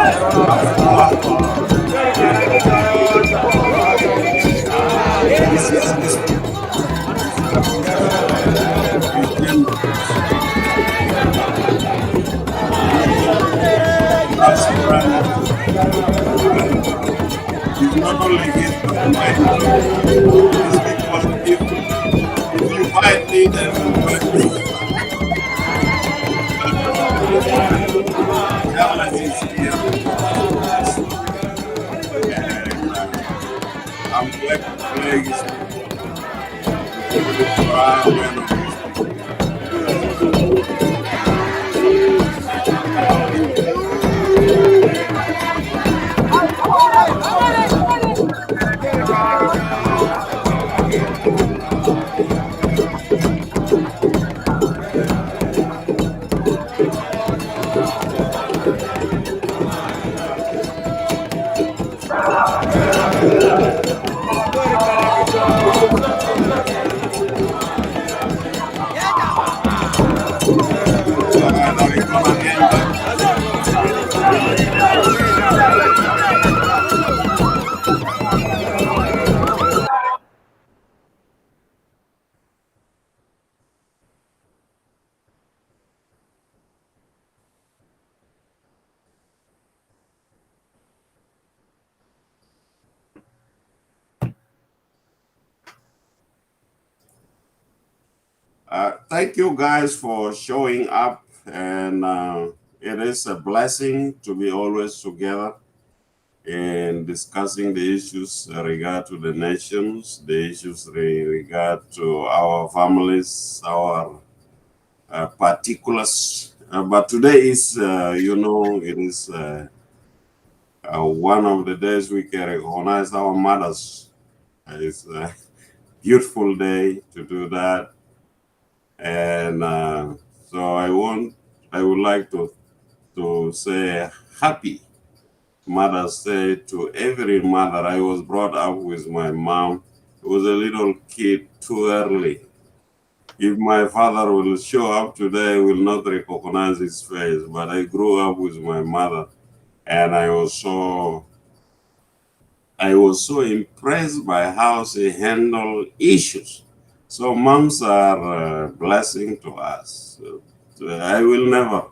It's not only his fight. It's because if you fight me, then Carlos is here. And I'm glad to play his thank you guys for showing up, and it is a blessing to be always together in discussing the issues regard to the nations, the issues regard to our families, our particulars. But today is, it is one of the days we can recognize our mothers. It's a beautiful day to do that. And so I would like to say happy Mother's Day to every mother. I was brought up with my mom. I was a little kid too early. If my father will show up today, I will not recognize his face, but I grew up with my mother, and I was so impressed by how she handled issues. So moms are a blessing to us. So I will never,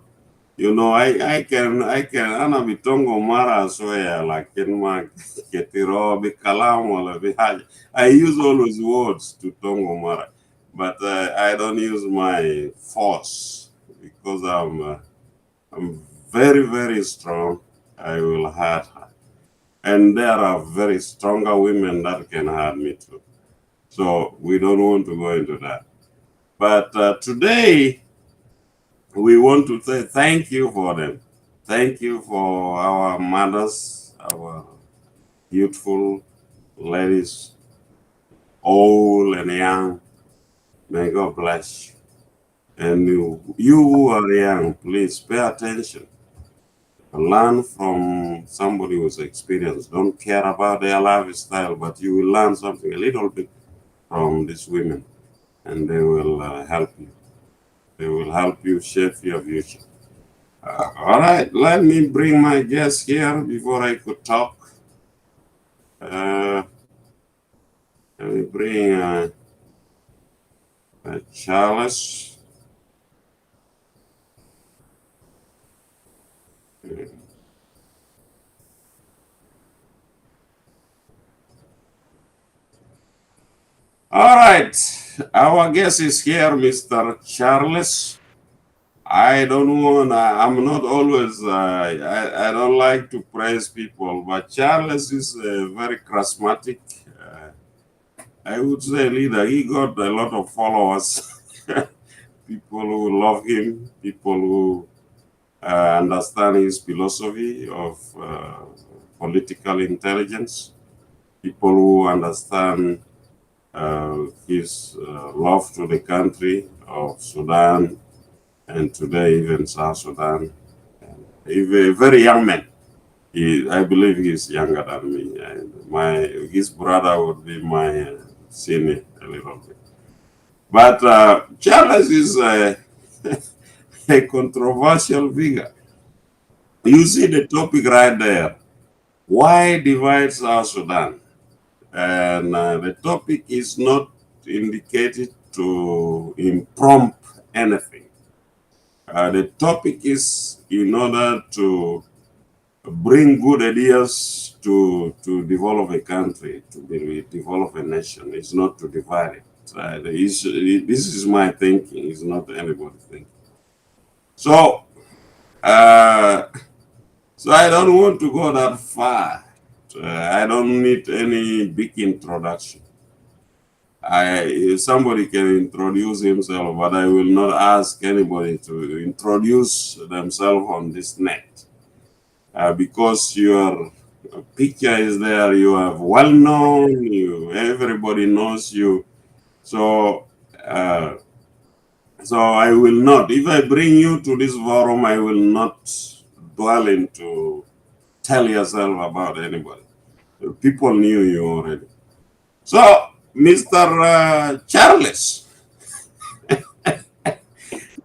I can ana bitongo mara soya like in my ketiro bikalam wala bihaja. I use always words to tongo mara, but I don't use my force because I'm very, very strong. I will hurt her. And there are very stronger women that can hurt me too. So we don't want to go into that. But today, we want to say thank you for them. Thank you for our mothers, our beautiful ladies, old and young. May God bless you. And you who are young, please pay attention. Learn from somebody who's experienced. Don't care about their lifestyle, but you will learn something a little bit from these women, and they will help you. They will help you shape your future. All right, let me bring my guest here before I could talk. Let me bring Charles. All right, our guest is here, Mr. Charles. I don't want, I'm not always, I don't like to praise people, but Charles is very charismatic. I would say leader. He got a lot of followers, people who love him, people who understand his philosophy of political intelligence, people who understand his love to the country of Sudan, and today even South Sudan. He's a very young man. I believe he's younger than me. And his brother would be my senior a little bit. But Charles is a controversial figure. You see the topic right there. Why divide South Sudan? And the topic is not indicated to impromptu anything. The topic is in order to bring good ideas to develop a country, develop a nation. It's not to divide it. This is my thinking. It's not anybody's thinking. So, uh, so I don't want to go that far. I don't need any big introduction. Somebody can introduce himself, but I will not ask anybody to introduce themselves on this net. Because your picture is there, you are well known, everybody knows you. So uh, so I will not, if I bring you to this forum, I will not dwell into tell yourself about anybody. People knew you already. So Mr. Charles,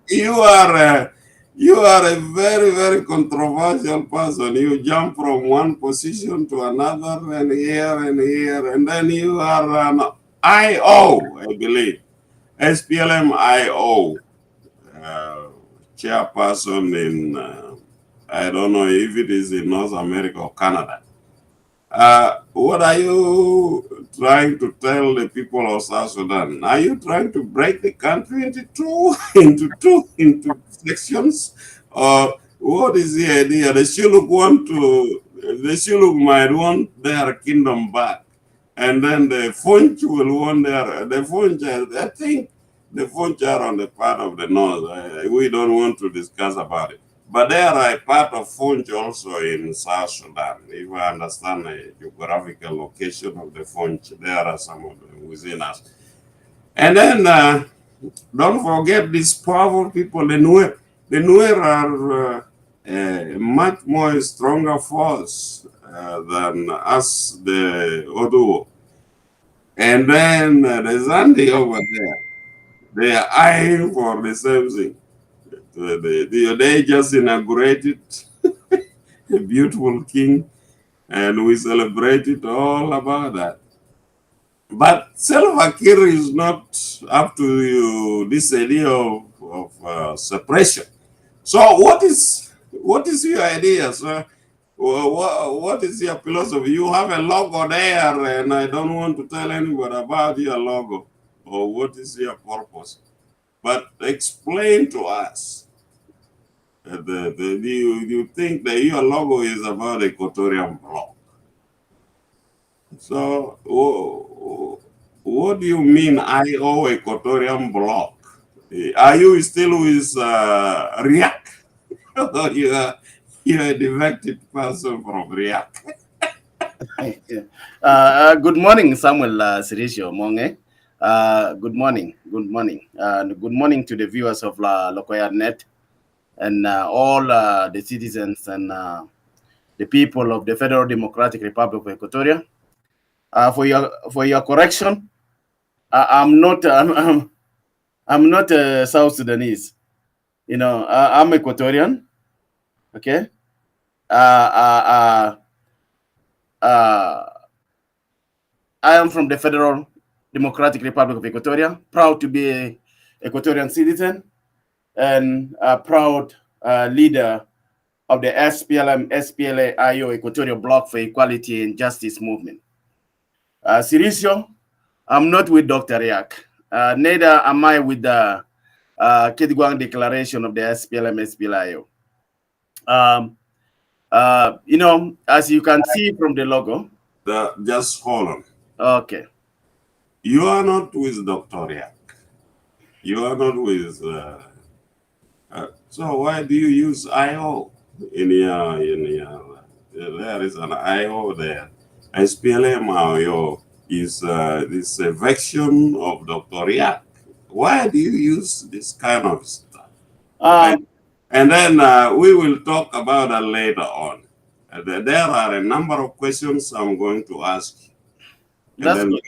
you are you are a very, very controversial person. You jump from one position to another, and then you are an IO, I believe, SPLM IO chairperson in, I don't know if it is in North America or Canada. What are you trying to tell the people of South Sudan? Are you trying to break the country into two, into sections? Or what is the idea? The Shuluk might want their kingdom back. And then the Funch will want the Funch, I think the Funch are on the part of the north. We don't want to discuss about it. But there are a part of Funch also in South Sudan. If I understand the geographical location of the Funch, there are some of them within us. And then don't forget these powerful people, the Nuer. The Nuer are a much more stronger force than us, the Oduo. And then the Zandi over there, they are eyeing for the same thing. They just inaugurated a beautiful king, and we celebrated all about that. But Salva Kiir is not up to this idea of separation. So what is your idea, sir? What is your philosophy? You have a logo there, and I don't want to tell anybody about your logo or what is your purpose. But explain to us. You think that your logo is about Equatorial bloc? So what do you mean IO Equatorial bloc? Are you still with React? Or you're a defected person from React? Good morning, Samuel Sirisio Monge. Good morning. Good morning to the viewers of Lokoya Net and all the citizens and the people of the Federal Democratic Republic of Equatoria. For your correction, I'm not I'm not South Sudanese. You know, I'm Equatorian. Okay. I am from the Federal Democratic Republic of Equatoria, proud to be an Equatorian citizen and a proud leader of the SPLM, SPLA, IO Equatorial Bloc for Equality and Justice Movement. Sirisio, I'm not with Dr. Riak. Neither am I with the Kitgwang Declaration of the SPLM, SPLA, IO. You know, as you can see from the logo. Just hold on. Okay. You are not with Dr. Riak. You are not with. So why do you use IO in your? There is an IO there. SPLM IO is this version of Dr. Riak. Why do you use this kind of stuff? And then we will talk about that later on. There are a number of questions I'm going to ask you. That's good.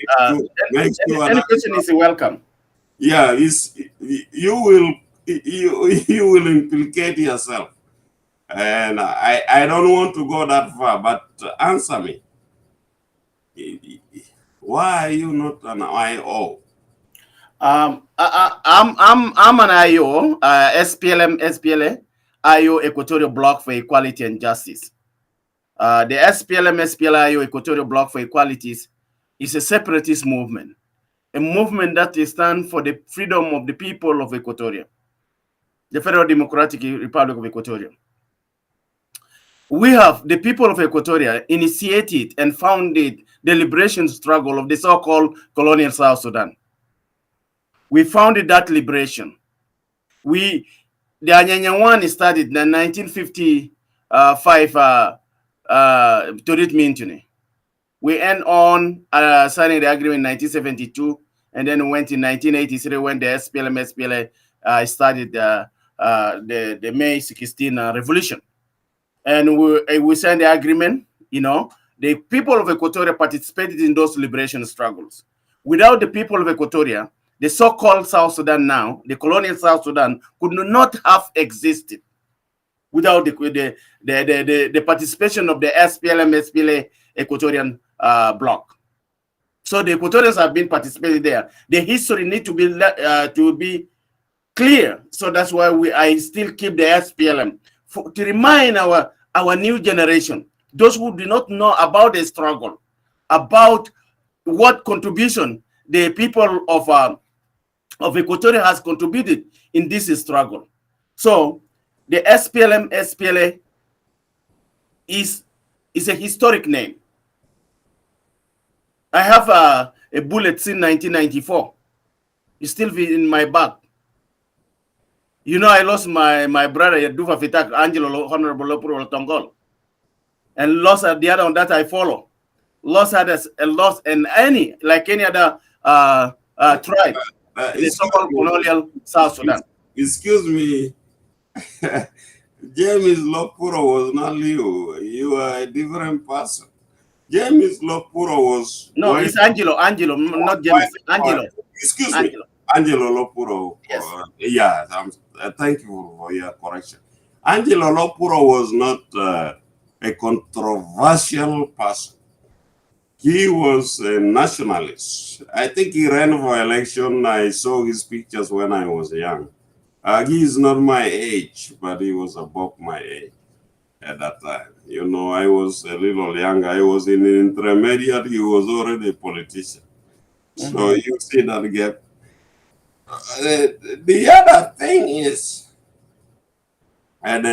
Any question is welcome. Yeah, you will implicate yourself. And I don't want to go that far, but answer me. Why are you not an IO? I'm an IO, SPLM, SPLA, IO Equatorial Bloc for Equality and Justice. The SPLM, SPLA, IO Equatorial Bloc for Equalities is a separatist movement, a movement that stands for the freedom of the people of Equatoria, the Federal Democratic Republic of Equatoria. We have the people of Equatoria initiated and founded the liberation struggle of the so-called colonial South Sudan. We founded that liberation. The Anyanya one started in 1955 Torit Mintuni. We end on signing the agreement in 1972, and then we went in 1983 when the SPLM SPLA started the May 16 revolution. And we signed the agreement. You know, the people of Equatoria participated in those liberation struggles. Without the people of Equatoria, the so-called South Sudan now, the colonial South Sudan, could not have existed without the participation of the SPLM, SPLA Equatorian bloc. So the Equatorians have been participating there. The history need to be clear. So that's why I still keep the SPLM to remind our new generation, those who do not know about the struggle, about what contribution the people of Equatoria has contributed in this struggle. So the SPLM SPLA is a historic name. I have a bullet since 1994. It's still in my bag. You know, I lost my brother Yadufa Fitak, Angelo Honorable Lopuro Tongol, and lost the other one that I follow. Lost others and lost and any other tribe. The so-called colonial South Sudan. Excuse me. James Lopuro was not you. You are a different person. James Lopuro was... No, it's Angelo, not James. Angelo. Excuse me. Angelo Lopuro. Yes. Thank you for your correction. Angelo Lopuro was not a controversial person. He was a nationalist. I think he ran for election. I saw his pictures when I was young. He is not my age, but he was above my age at that time. You know, I was a little young. I was in intermediate. He was already a politician. So you see that gap. The other thing is, and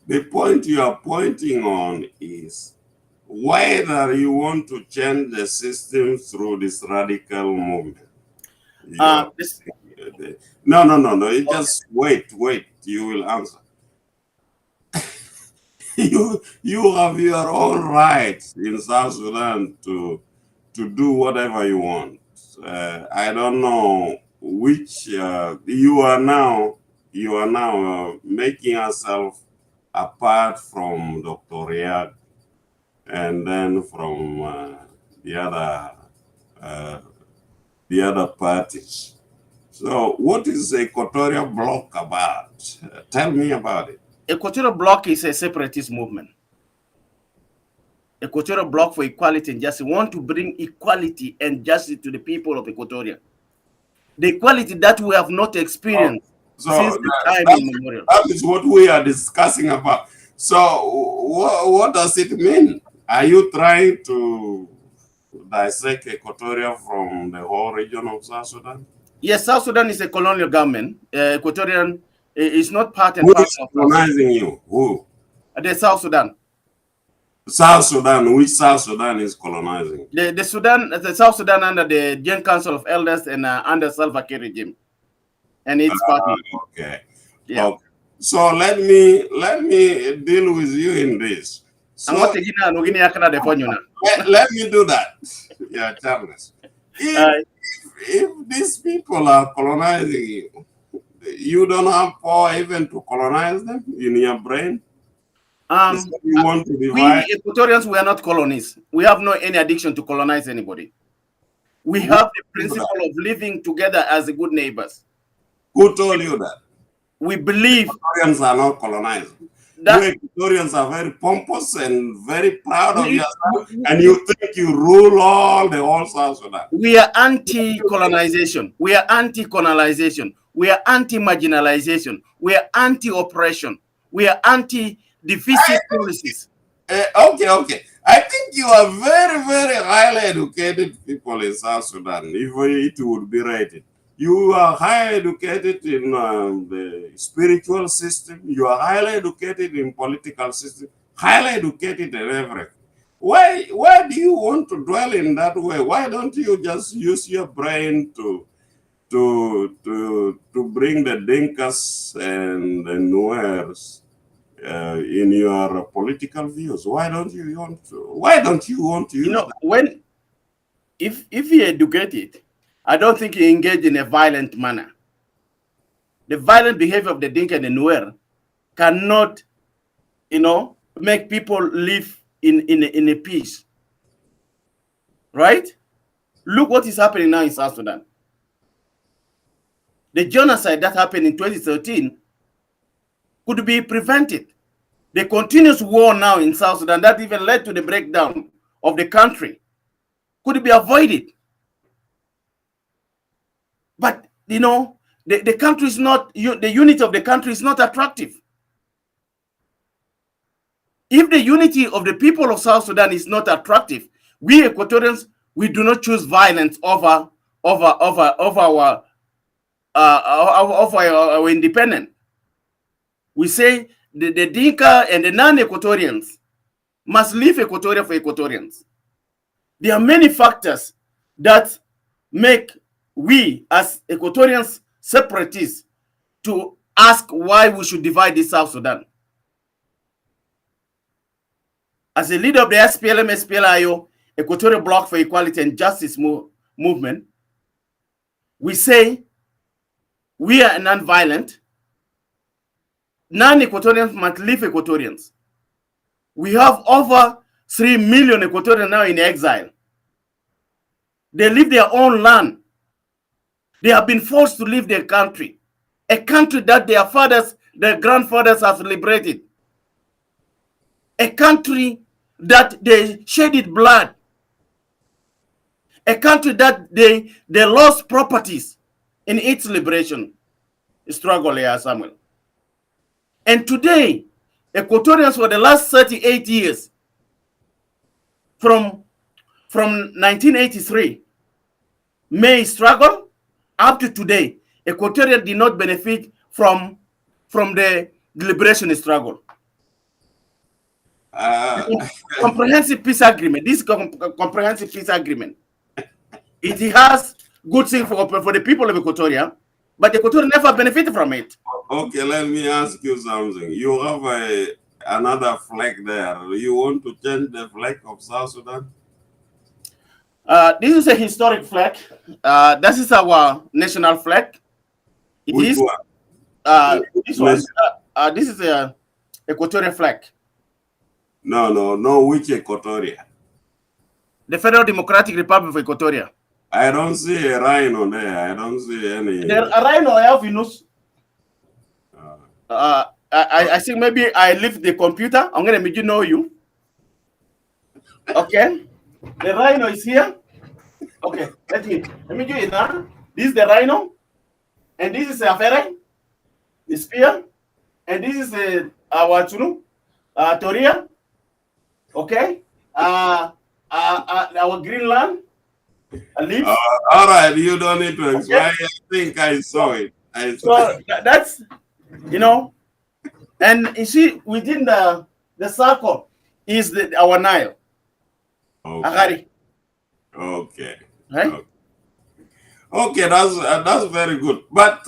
the point you are pointing on is whether you want to change the system through this radical movement. No. You just wait. You will answer. you have your own rights in South Sudan to do whatever you want. I don't know which you are now making yourself apart from Dr. Riyad and then from the other parties. So what is the Equatorial Bloc about? Tell me about it. Equatorial Bloc is a separatist movement. Equatorial Bloc for Equality and Justice want to bring equality and justice to the people of Equatoria. The equality that we have not experienced since the time immemorial. That is what we are discussing about. So what does it mean? Are you trying to dissect Equatoria from the whole region of South Sudan? Yes, South Sudan is a colonial government. Equatorian is not part and parcel of colonizing you. Who? The South Sudan. South Sudan. Which South Sudan is colonizing? The South Sudan under the Joint Council of Elders and under Salva Kiir regime, and its party. Okay. Yeah. Okay. So let me deal with you in this. So, let me do that. Yeah, Charles. If these people are colonizing you, you don't have power even to colonize them in your brain. You want to divide? We Equatorians, we are not colonies. We have no any addiction to colonize anybody. We have the principle of living together as good neighbors. Who told you that? We believe Equatorians are not colonized. Equatorians are very pompous and very proud of yourself, and you think you rule all the whole South Sudan. We are anti-colonization. We are anti-colonization. We are anti-marginalization. We are anti-oppression. We are anti-deficit policies. Okay. I think you are very, very highly educated people in South Sudan, if it would be rated. You are highly educated in the spiritual system. You are highly educated in political system. Highly educated in everything. Why do you want to dwell in that way? Why don't you just use your brain to bring the Dinkas and the Nuers in your political views? Why don't you want to use that? If he educated, I don't think he engaged in a violent manner. The violent behavior of the Dinka and the Nuer cannot, make people live in a peace. Right? Look what is happening now in South Sudan. The genocide that happened in 2013 could be prevented. The continuous war now in South Sudan that even led to the breakdown of the country could be avoided. But, the country is not, the unity of the country is not attractive. If the unity of the people of South Sudan is not attractive, we Equatorians, we do not choose violence over our independence. We say the Dinka and the non-Equatorians must leave Equatoria for Equatorians. There are many factors that make we as Equatorians separatists to ask why we should divide this South Sudan. As a leader of the SPLM, SPLIO, Equatorial Bloc for Equality and Justice movement, we say we are non-violent. Non-Equatorians must leave Equatorians. We have over 3 million Equatorians now in exile. They leave their own land. They have been forced to leave their country, a country that their fathers, their grandfathers have liberated, a country that they shedded blood, a country that they lost properties in its liberation struggle here, Samuel. And today, Equatorians for the last 38 years, from 1983, May struggle up to today, Equatorians did not benefit from the liberation struggle. Comprehensive peace agreement. This comprehensive peace agreement, it has good things for the people of Equatoria, but Equatoria never benefited from it. Okay, let me ask you something. You have another flag there. You want to change the flag of South Sudan? This is a historic flag. This is our national flag. Which one? This one. This is a Equatorial flag. No. Which Equatoria? The Federal Democratic Republic of Equatoria. I don't see a rhino there. I don't see any. There a rhino I have in us. I think maybe I leave the computer. I'm gonna make you know you. Okay. The rhino is here. Okay, let me do it now. This is the rhino, and this is a ferret, the spear, and this is our Toria. Okay. Our Greenland. Leaves. All right, you don't need to explain. Okay. I think I saw it. So that's, and you see within the circle is our Nile. Okay. Okay. Right? Okay, that's very good. But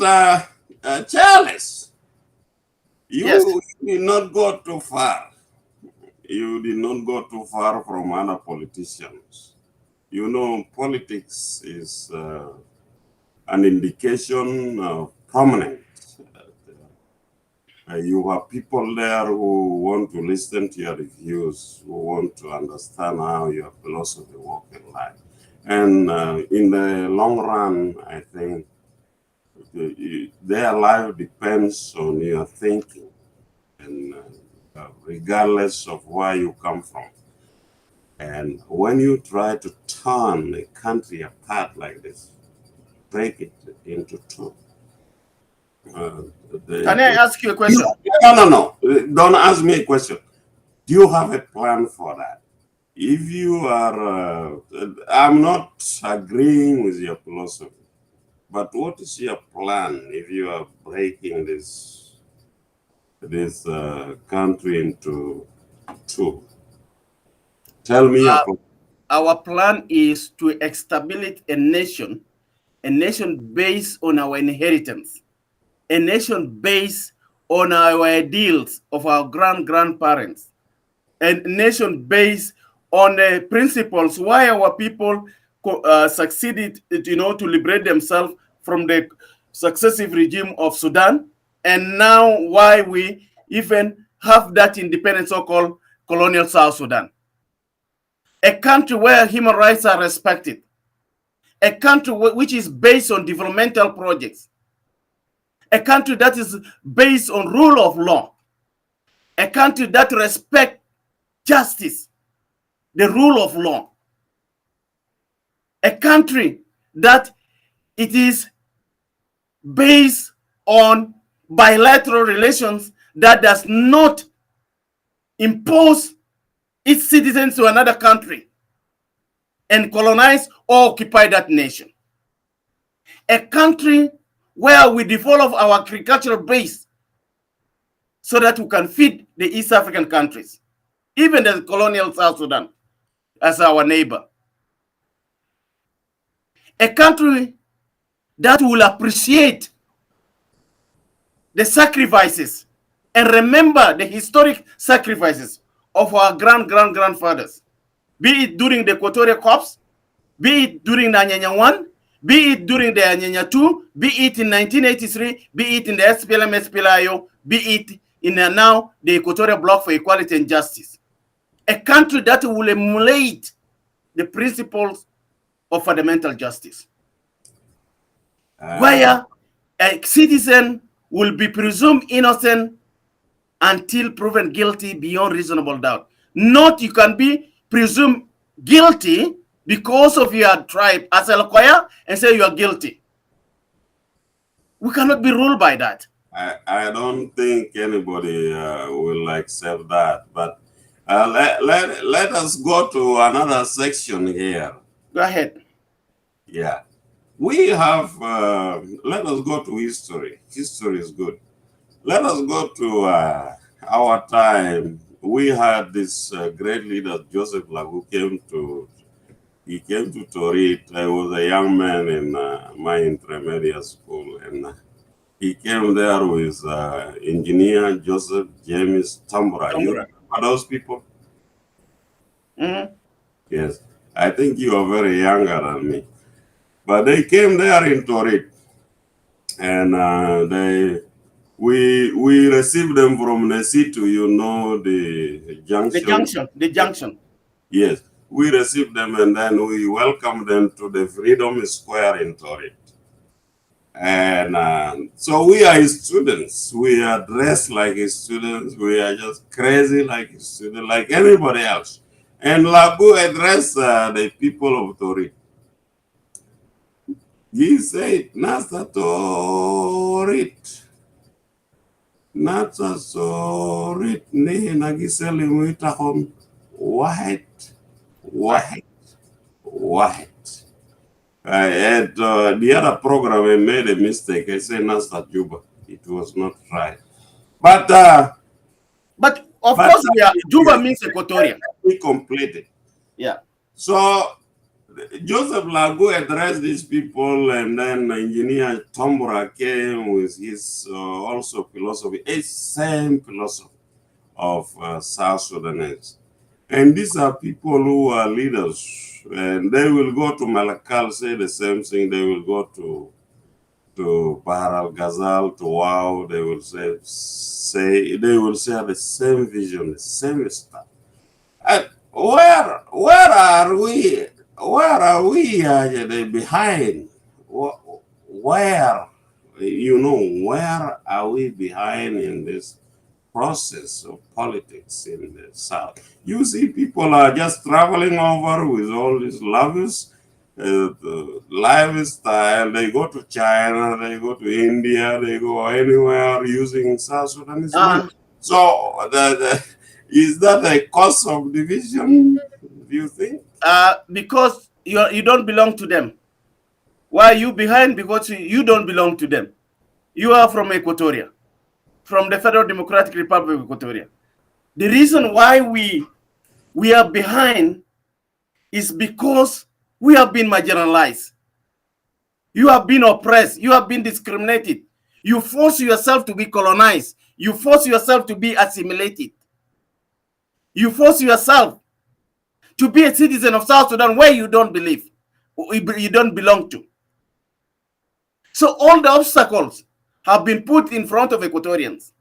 Charles, you did not go too far. You did not go too far from other politicians. Politics is an indication of prominence. You have people there who want to listen to your views, who want to understand how your philosophy works in life. And in the long run, I think their life depends on your thinking. And regardless of where you come from. And when you try to turn a country apart like this, break it into two. Can I ask you a question? No. Don't ask me a question. Do you have a plan for that? If you are, I'm not agreeing with your philosophy, but what is your plan if you are breaking this country into two? Tell me your plan. Our plan is to establish a nation based on our inheritance, a nation based on our ideals of our grandparents, a nation based on the principles why our people succeeded, to liberate themselves from the successive regime of Sudan, and now why we even have that independent so-called colonial South Sudan. A country where human rights are respected, a country which is based on developmental projects, a country that is based on rule of law, a country that respects justice, the rule of law, a country that it is based on bilateral relations that does not impose its citizens to another country and colonize or occupy that nation. A country where we develop our agricultural base so that we can feed the East African countries, even the colonial South Sudan as our neighbor. A country that will appreciate the sacrifices and remember the historic sacrifices of our grandfathers, be it during the Equatorial Corps, be it during the Anyanya 1, be it during the Anyanya 2, be it in 1983, be it in the SPLM, SPLIO, be it in now the Equatorial Bloc for Equality and Justice. A country that will emulate the principles of fundamental justice, where a citizen will be presumed innocent until proven guilty beyond reasonable doubt. Not you can be presumed guilty because of your tribe as a Lokoya and say you are guilty. We cannot be ruled by that. I don't think anybody will accept that, but let us go to another section here. Go ahead. Yeah. We have, let us go to history. History is good. Let us go to our time. We had this great leader, Joseph Lagu, came to Torit. I was a young man in my intermediate school, and he came there with engineer Joseph James Tambora. You remember those people? Mm-hmm. Yes. I think you are very younger than me. But they came there in Torit, and we received them from Nesitu, the junction. The junction. Yes, we received them and then we welcomed them to the Freedom Square in Torit. And so we are students. We are dressed like students. We are just crazy like students, like anybody else. And Lagu addressed the people of Torit. He said, Nasa Torit. Nasa Torit. Ne nagiseli muitahom. White. At the other program, I made a mistake. I said Nasa Juba. It was not right. But of course, Juba means Equatorial. We completed. Yeah. So Joseph Lagu addressed these people, and then engineer Tambora came with his also philosophy, a same philosophy of South Sudanese. And these are people who are leaders, and they will go to Malakal, say the same thing. They will go to Bahar al Ghazal, to Wow. They will say they will share the same vision, the same stuff. And where are we? Where are we behind? Where, where are we behind in this process of politics in the South. You see, people are just traveling over with all these lavish lifestyle. They go to China, they go to India, they go anywhere using South Sudanese money. So, is that a cause of division, do you think? Because you don't belong to them. Why are you behind? Because you don't belong to them. You are from Equatoria, from the Federal Democratic Republic of Equatoria. The reason why we are behind is because we have been marginalized. You have been oppressed. You have been discriminated. You force yourself to be colonized. You force yourself to be assimilated. You force yourself to be a citizen of South Sudan where you don't believe, you don't belong to. So all the obstacles have been put in front of Equatorians.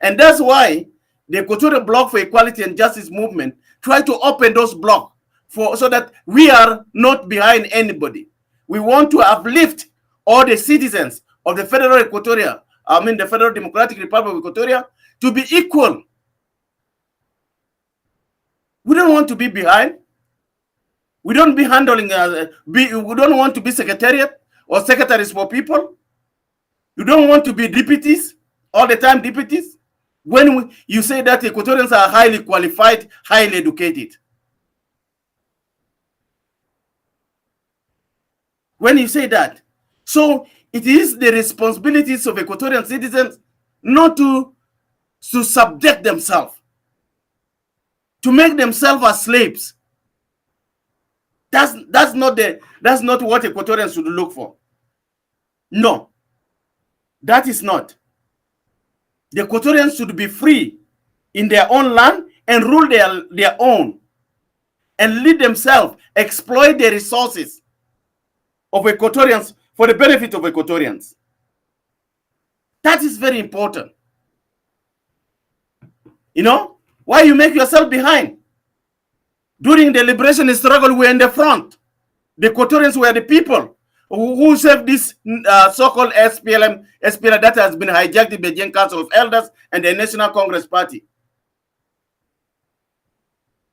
And that's why the Equatorial Bloc for Equality and Justice movement try to open those blocks so that we are not behind anybody. We want to uplift all the citizens of the Federal Equatoria, the Federal Democratic Republic of Equatoria, to be equal. We don't want to be behind. We don't be handling. We don't want to be secretariat or secretaries for people. You don't want to be deputies all the time. Deputies. When you say that Equatorians are highly qualified, highly educated. When you say that, so it is the responsibilities of Equatorian citizens not to subject themselves, to make themselves as slaves. That's not what Equatorians should look for. No, that is not. The Equatorians should be free in their own land and rule their own, and lead themselves, exploit the resources of Equatorians for the benefit of Equatorians. That is very important. You know, why you make yourself behind? During the liberation struggle, we were in the front. The Equatorians were the people who saved this so-called SPLM that has been hijacked by the Beijing Council of Elders and the National Congress Party.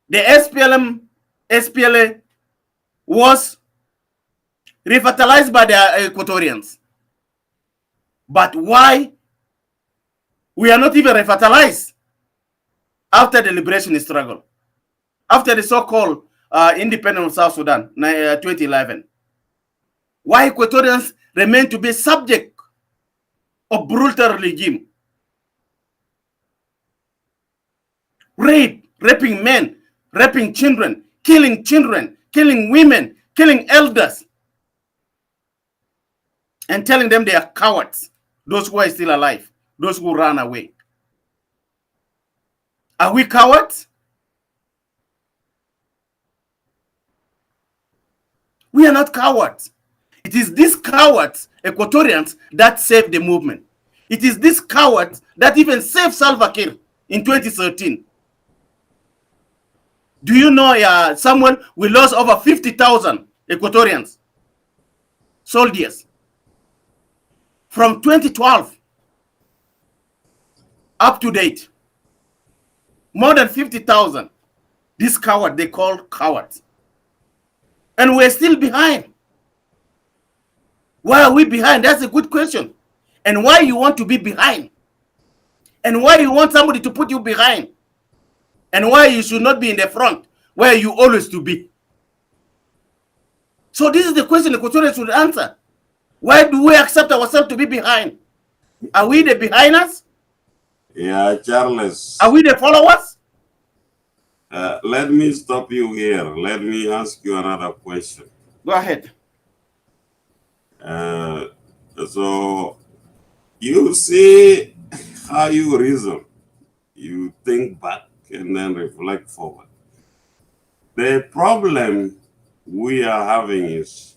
The SPLA was revitalized by the Equatorians. But why we are not even revitalized after the liberation struggle, after the so-called independence of South Sudan, 2011? Why Equatorians remain to be subject of brutal regime? Raping men, raping children, killing women, killing elders, and telling them they are cowards, those who are still alive, those who ran away. Are we cowards? We are not cowards. It is these cowards, Equatorians, that saved the movement. It is these cowards that even saved Salva Kiir in 2013. Do you know, Samuel, we lost over 50,000 Equatorians, soldiers. From 2012 up to date, more than 50,000. This coward, they call cowards. And we're still behind. Why are we behind? That's a good question. And why you want to be behind? And why you want somebody to put you behind? And why you should not be in the front, where you always to be? So this is the question the Equatorians should answer. Why do we accept ourselves to be behind? Are we the behinders? Yeah, Charles. Are we the followers? Let me stop you here. Let me ask you another question. Go ahead. So you see how you reason. You think back and then reflect forward. The problem we are having is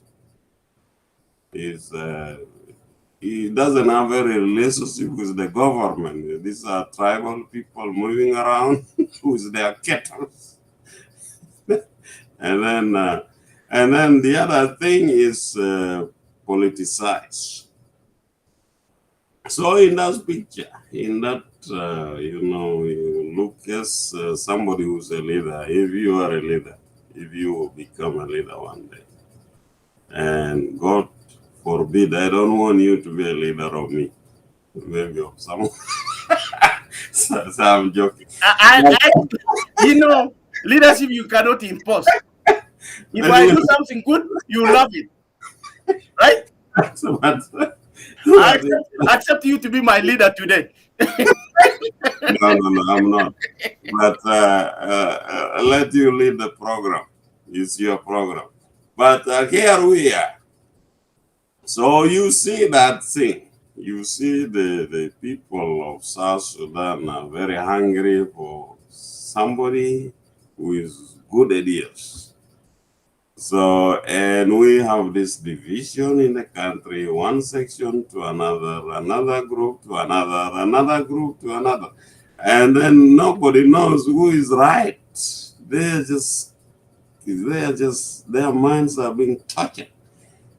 it doesn't have a relationship with the government. These are tribal people moving around with their cattle. and then the other thing is politicized. So in that picture, in that you know, you look as somebody who's a leader. If you are a leader, if you become a leader one day, and God forbid, I don't want you to be a leader of me, maybe of someone. So I'm joking. You know, leadership you cannot impose. If But I do something good, you love it, right? I accept you to be my leader today. no, I'm not. But let you lead the program. It's your program. But here we are. So you see that thing. You see the people of South Sudan are very hungry for somebody with good ideas. So, and we have this division in the country, one section to another group to another group to another. And then nobody knows who is right. They're just, their minds are being touched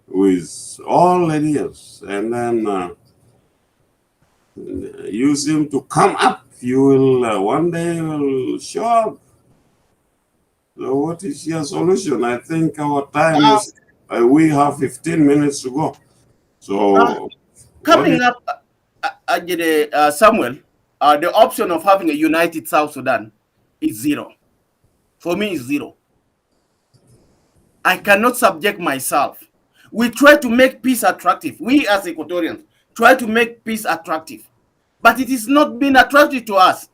with all ideas. And then you seem to come up. You will one day will show up. So what is your solution? I think our time is, we have 15 minutes to go. So coming up, Samuel, the option of having a united South Sudan is zero. For me, it's zero. I cannot subject myself. We try to make peace attractive. We as Equatorians try to make peace attractive, but it is not being attractive to us.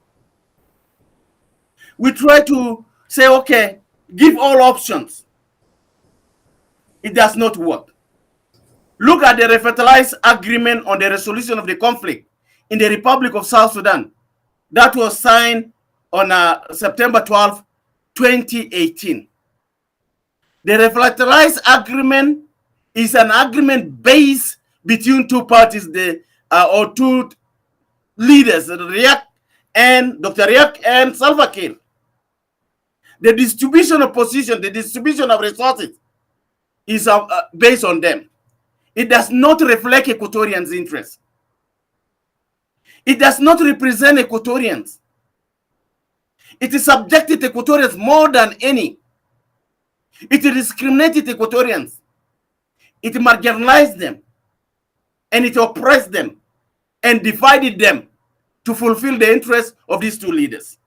We try to say, okay, give all options. It does not work. Look at the revitalized agreement on the resolution of the conflict in the Republic of South Sudan that was signed on September 12, 2018. The revitalized agreement is an agreement based between two parties, or two leaders, Riek and Dr. Riek and Salva Kiir. The distribution of position, the distribution of resources is based on them. It does not reflect Equatorians' interests. It does not represent Equatorians. It is subjected to Equatorians more than any. It discriminated Equatorians. It marginalized them. And it oppressed them and divided them to fulfill the interests of these two leaders.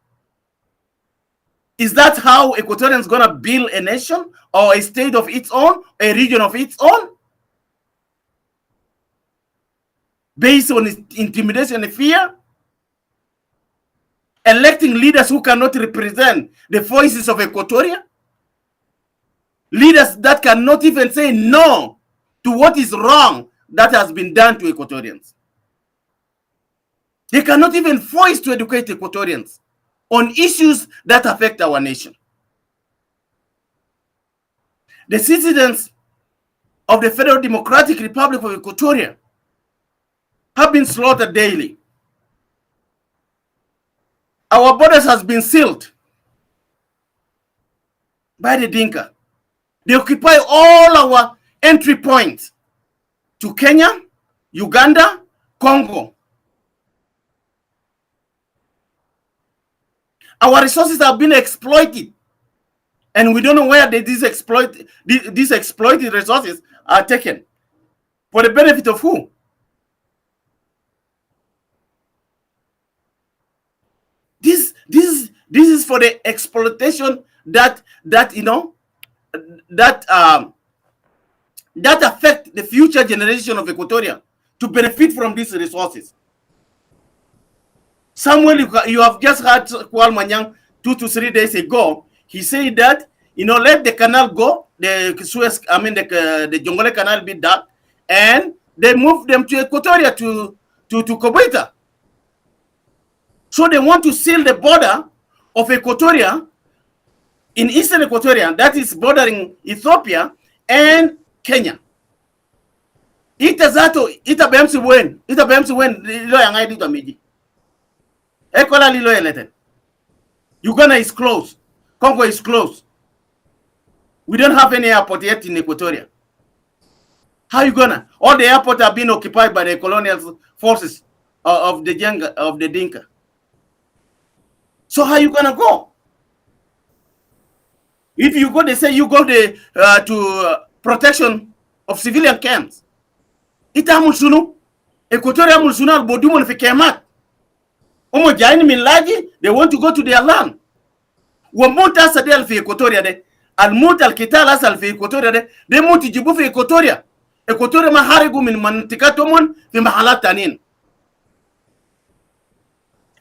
Is that how Equatorians going to build a nation or a state of its own, a region of its own? Based on intimidation and fear? Electing leaders who cannot represent the voices of Equatoria? Leaders that cannot even say no to what is wrong that has been done to Equatorians. They cannot even voice to educate Equatorians on issues that affect our nation. The citizens of the Federal Democratic Republic of Equatoria have been slaughtered daily. Our borders has been sealed by the Dinka. They occupy all our entry points to Kenya, Uganda, Congo. Our resources have been exploited, and we don't know where these exploited resources are taken. For the benefit of who? This is for the exploitation that affect the future generation of Equatoria to benefit from these resources. Samuel, you have just heard Kwal Manyang 2 to 3 days ago. He said that, let the canal go, the Jongole Canal be dug, and they moved them to Equatoria, to Koboita. So they want to seal the border of Equatoria in eastern Equatoria, that is bordering Ethiopia and Kenya. Itabemsi wen lilo yangai dito miji. Ekola lilo elected. Uganda is closed. Congo is closed. We don't have any airport yet in Equatoria. How you gonna? All the airports have been occupied by the colonial forces of the Dinka. So how you gonna go? If you go, they say you go to protection of civilian camps. Ita sunu. Equatorial mulsunu al-bodumon fi kemat. Omo jaini min laji, they want to go to their land. Wamonta sadel fi Equatoria de. Al-mut al-kital asal fi Equatoria de muti jibu fi Equatoria. Equatoria ma harigu min mantikatomun fi mahalat tanin.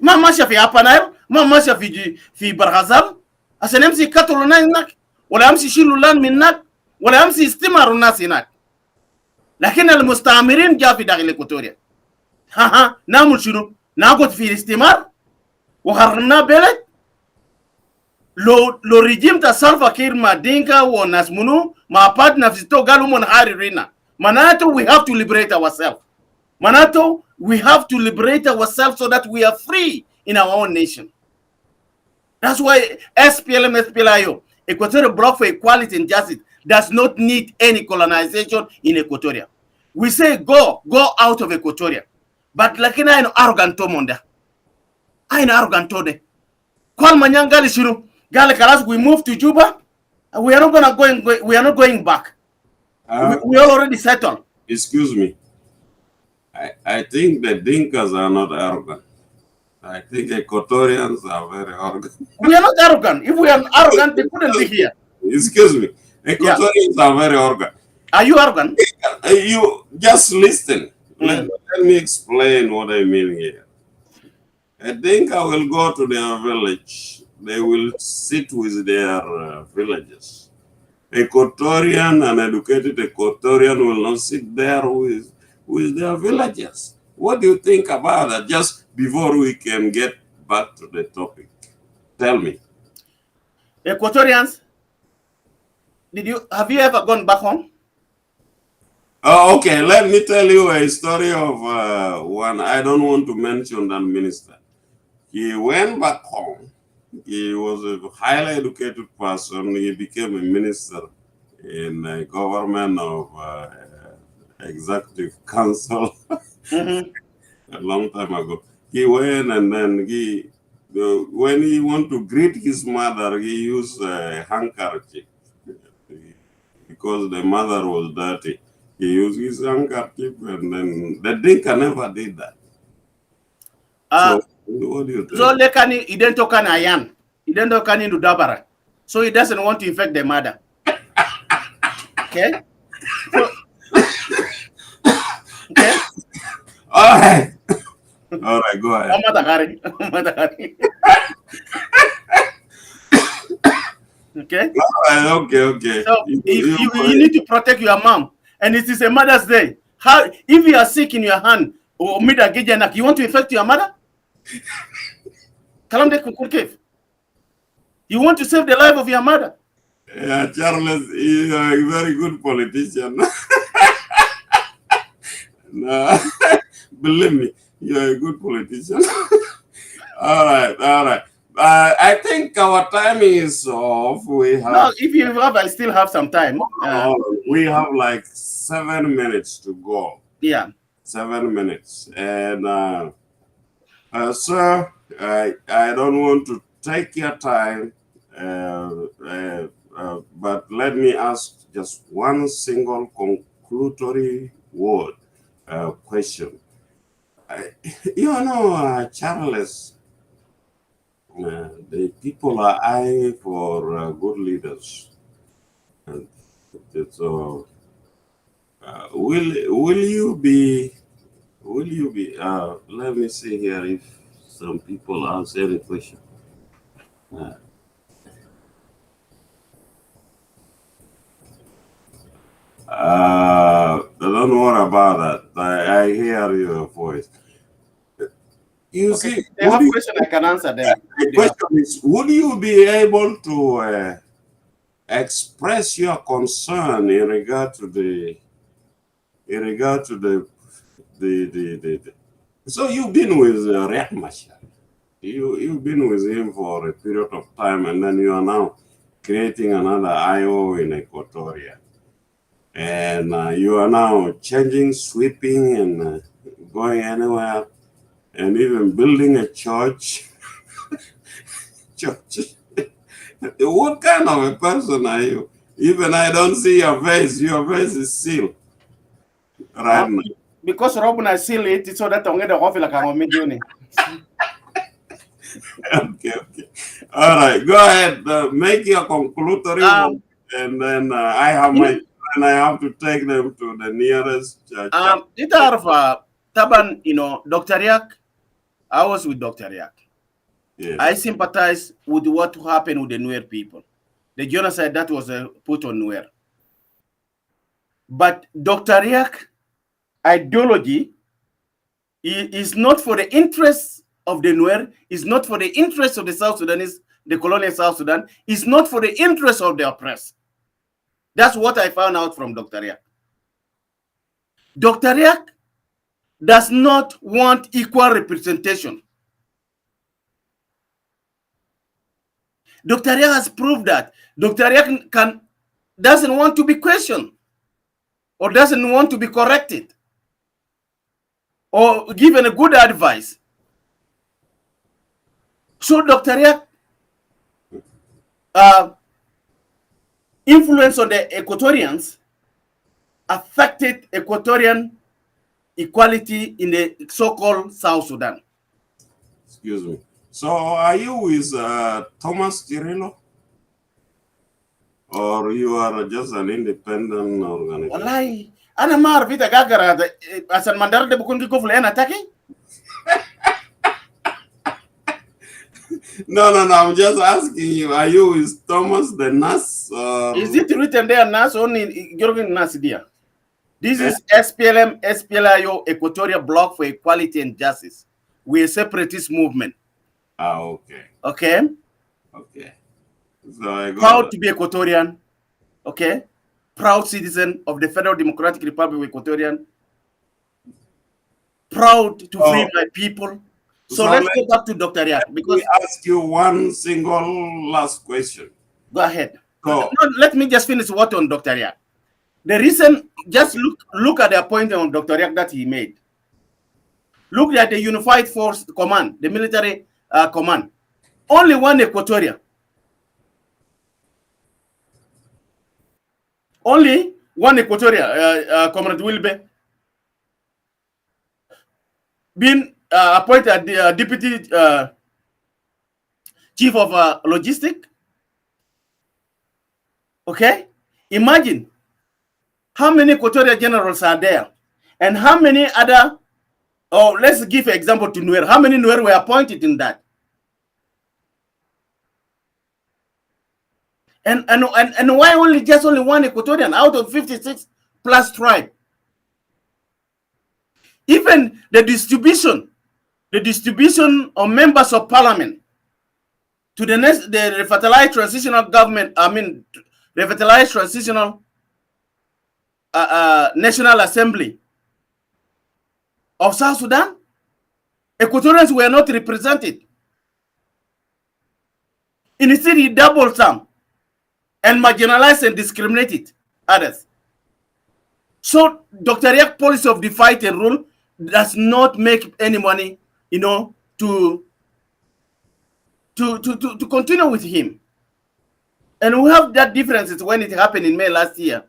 Ma masha fi Apanail, ma masha fi Barghazal. Asan yamsi katulu na inak. Wala yamsi shilu lan minnak. Wala yamsi istimaru nas inak. لكن المستعمرين جاء في داخل إكواتوريا. ها نعمل شنو؟ ناخذ في الاستعمار وخرجنا بلد. لو ريجيم تا سالفا كير ما دينكا وناس منو ما بات نفسيتو قالوا من حاررينا. معناته we have to liberate ourselves. معناته we have to liberate ourselves so that we are free in our own nation. That's why SPLM, SPLIO, Equatorial Bloc for Equality and Justice, does not need any colonization in Equatoria. We say go out of Equatoria. But lakini I know arrogant monda. I know arrogant de. Kwal manyangali shiru. Gale kalas we move to Juba. We are not going back. We are already settled. Excuse me. I think the Dinkas are not arrogant. I think Equatorians are very arrogant. We are not arrogant. If we are arrogant, they couldn't be here. Excuse me. Equatorians are very arrogant. Are you arrogant? You just listen. Let me explain what I mean here. I think I will go to their village. They will sit with their villagers. Equatorian and educated Equatorian will not sit there with their villagers. What do you think about that? Just before we can get back to the topic, tell me. Equatorians, have you ever gone back home? Oh, okay, let me tell you a story of one. I don't want to mention that minister. He went back home. He was a highly educated person. He became a minister in the government of executive council a long time ago. He went and then when he want to greet his mother, he used a handkerchief because the mother was dirty. He used his handkerchief, and then the Dinka never did that. So what do you think? So lekani identoka na yan, identoka ni Dabara. So he doesn't want to infect the mother. Okay. So, okay. All right. All right, go ahead. Okay. All right, okay. So you need to protect your mom, and it is a Mother's Day. How if you are sick in your hand or you want to infect your mother? You want to save the life of your mother? Yeah, Charles, you are a very good politician. No, believe me, you are a good politician. All right. I think our time is off. We have. No, if you have, I still have some time. We have like 7 minutes to go. Yeah. 7 minutes, and sir, I don't want to take your time, but let me ask just one single conclusory word question. Charles, the people are eyeing for good leaders, and so will you be? Let me see here if some people ask any question. Don't worry about that. I hear your voice. You see, they have a question I can answer them. The question is, would you be able to express your concern in regard to the so you've been with Riek Machar. You've been with him for a period of time, and then you are now creating another IO in Equatoria. And you are now changing, sweeping, and going anywhere, and even building a church. church. What kind of a person are you? Even I don't see your face. Your face is sealed right now. Because Robin I seal it so that I'm going to offer like I'm a Okay, okay. All right, go ahead. Make your conclusory one, and then I have my and I have to take them to the nearest church. It are Taban, you know, Dr. Yak. I was with Dr. Yak. Yes. I sympathize with what happened with the Nuer people. The genocide that was put on Nuer. But Dr. Yak ideology is not for the interests of the Nuer, is not for the interests of the South Sudanese, the colonial South Sudan, is not for the interests of the oppressed. That's what I found out from Dr. Yak. Dr. Yak does not want equal representation. Dr. Yak has proved that. Dr. Yak doesn't want to be questioned or doesn't want to be corrected or given a good advice. So Dr. Yak influence on the Equatorians affected Equatorian equality in the so-called South Sudan. Excuse me. So are you with Thomas Cirillo? Or you are just an independent organization? Wallahi, ana maar vita gagara asan mandar de bukun ko fulena taki? No, I'm just asking you, are you with Thomas the Nas? Is it written there Nas only Jorgen Nas there? This is SPLM, SPLIO, Equatorial Bloc for Equality and Justice. We're a separatist movement. Ah, okay. Okay? Okay. So I got proud to be Equatorian. Okay? Proud citizen of the Federal Democratic Republic of Equatorian. Proud to free my people. So let's go back to Dr. Yak. Because let me ask you one single last question. Go ahead. No, let me just finish what on Dr. Yak. The reason, just look at the appointment of Dr. Yak that he made. Look at the Unified Force Command, the military command. Only one Equatorian. Only one Equatorian, Comrade Wilbe, been appointed the deputy chief of logistics. Okay, imagine how many Equatorial generals are there, and how many other. Oh, let's give an example to Nuer. How many Nuer were appointed in that? And why only one Equatorian out of 56 plus tribe? Even the distribution of members of parliament to the revitalized transitional government, revitalized transitional National Assembly of South Sudan, Equatorians were not represented. Instead, he doubled some and marginalized and discriminated others. So Dr. Yak's policy of divide and rule does not make any money, you know, to continue with him. And we have that differences when it happened in May last year,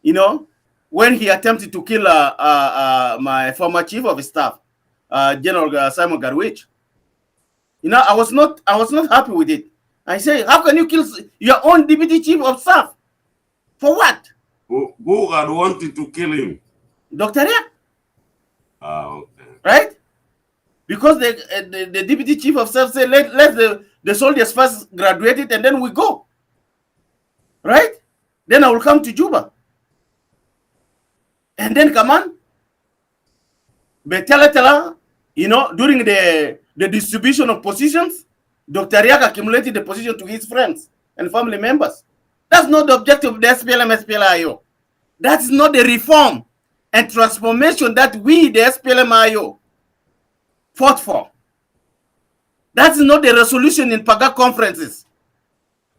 you know, when he attempted to kill my former chief of staff, General Simon Garwich. You know, I was not happy with it. I say, how can you kill your own deputy chief of staff? For what? Who had wanted to kill him? Dr. Yak. Okay. Right? Because the deputy chief of staff said, let the soldiers first graduate it and then we go. Right? Then I will come to Juba. And then come on. But tell, you know, during the distribution of positions, Dr. Yak accumulated the position to his friends and family members. That's not the objective of the SPLM, SPLIO. That's not the reform and transformation that we, the SPLM-IO, fought for. That is not the resolution in PAGA conferences.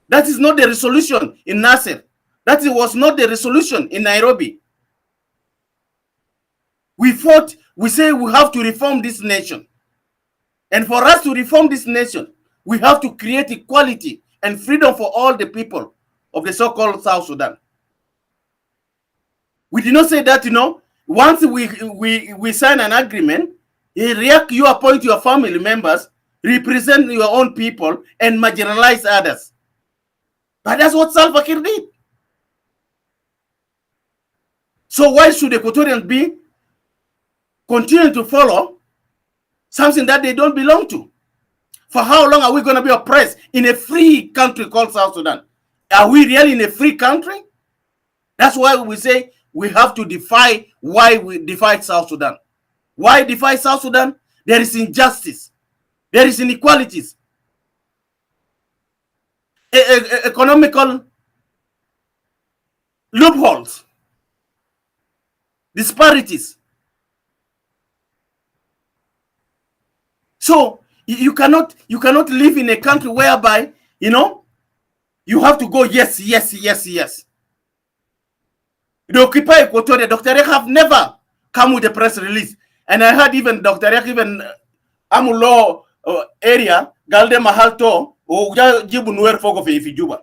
That is not the resolution in Nasser. That was not the resolution in Nairobi. We fought, we say we have to reform this nation. And for us to reform this nation, We have to create equality and freedom for all the people of the so-called South Sudan. We did not say that, once we sign an agreement, you appoint your family members, represent your own people, and marginalize others. But that's what Salva Kiir did. So why should Equatorians be continue to follow something that they don't belong to? For how long are we going to be oppressed in a free country called South Sudan? Are we really in a free country? That's why we say we have to defy why we divide South Sudan. Why divide South Sudan? There is injustice. There is inequalities. Economical loopholes. Disparities. So you cannot live in a country whereby, you have to go yes. The Occupy Equatoria, Dr. Riek have never come with a press release. And I heard even Dr. Riek, even Amulo area, Galde Mahalto, or Jibunuer Fogo Juba.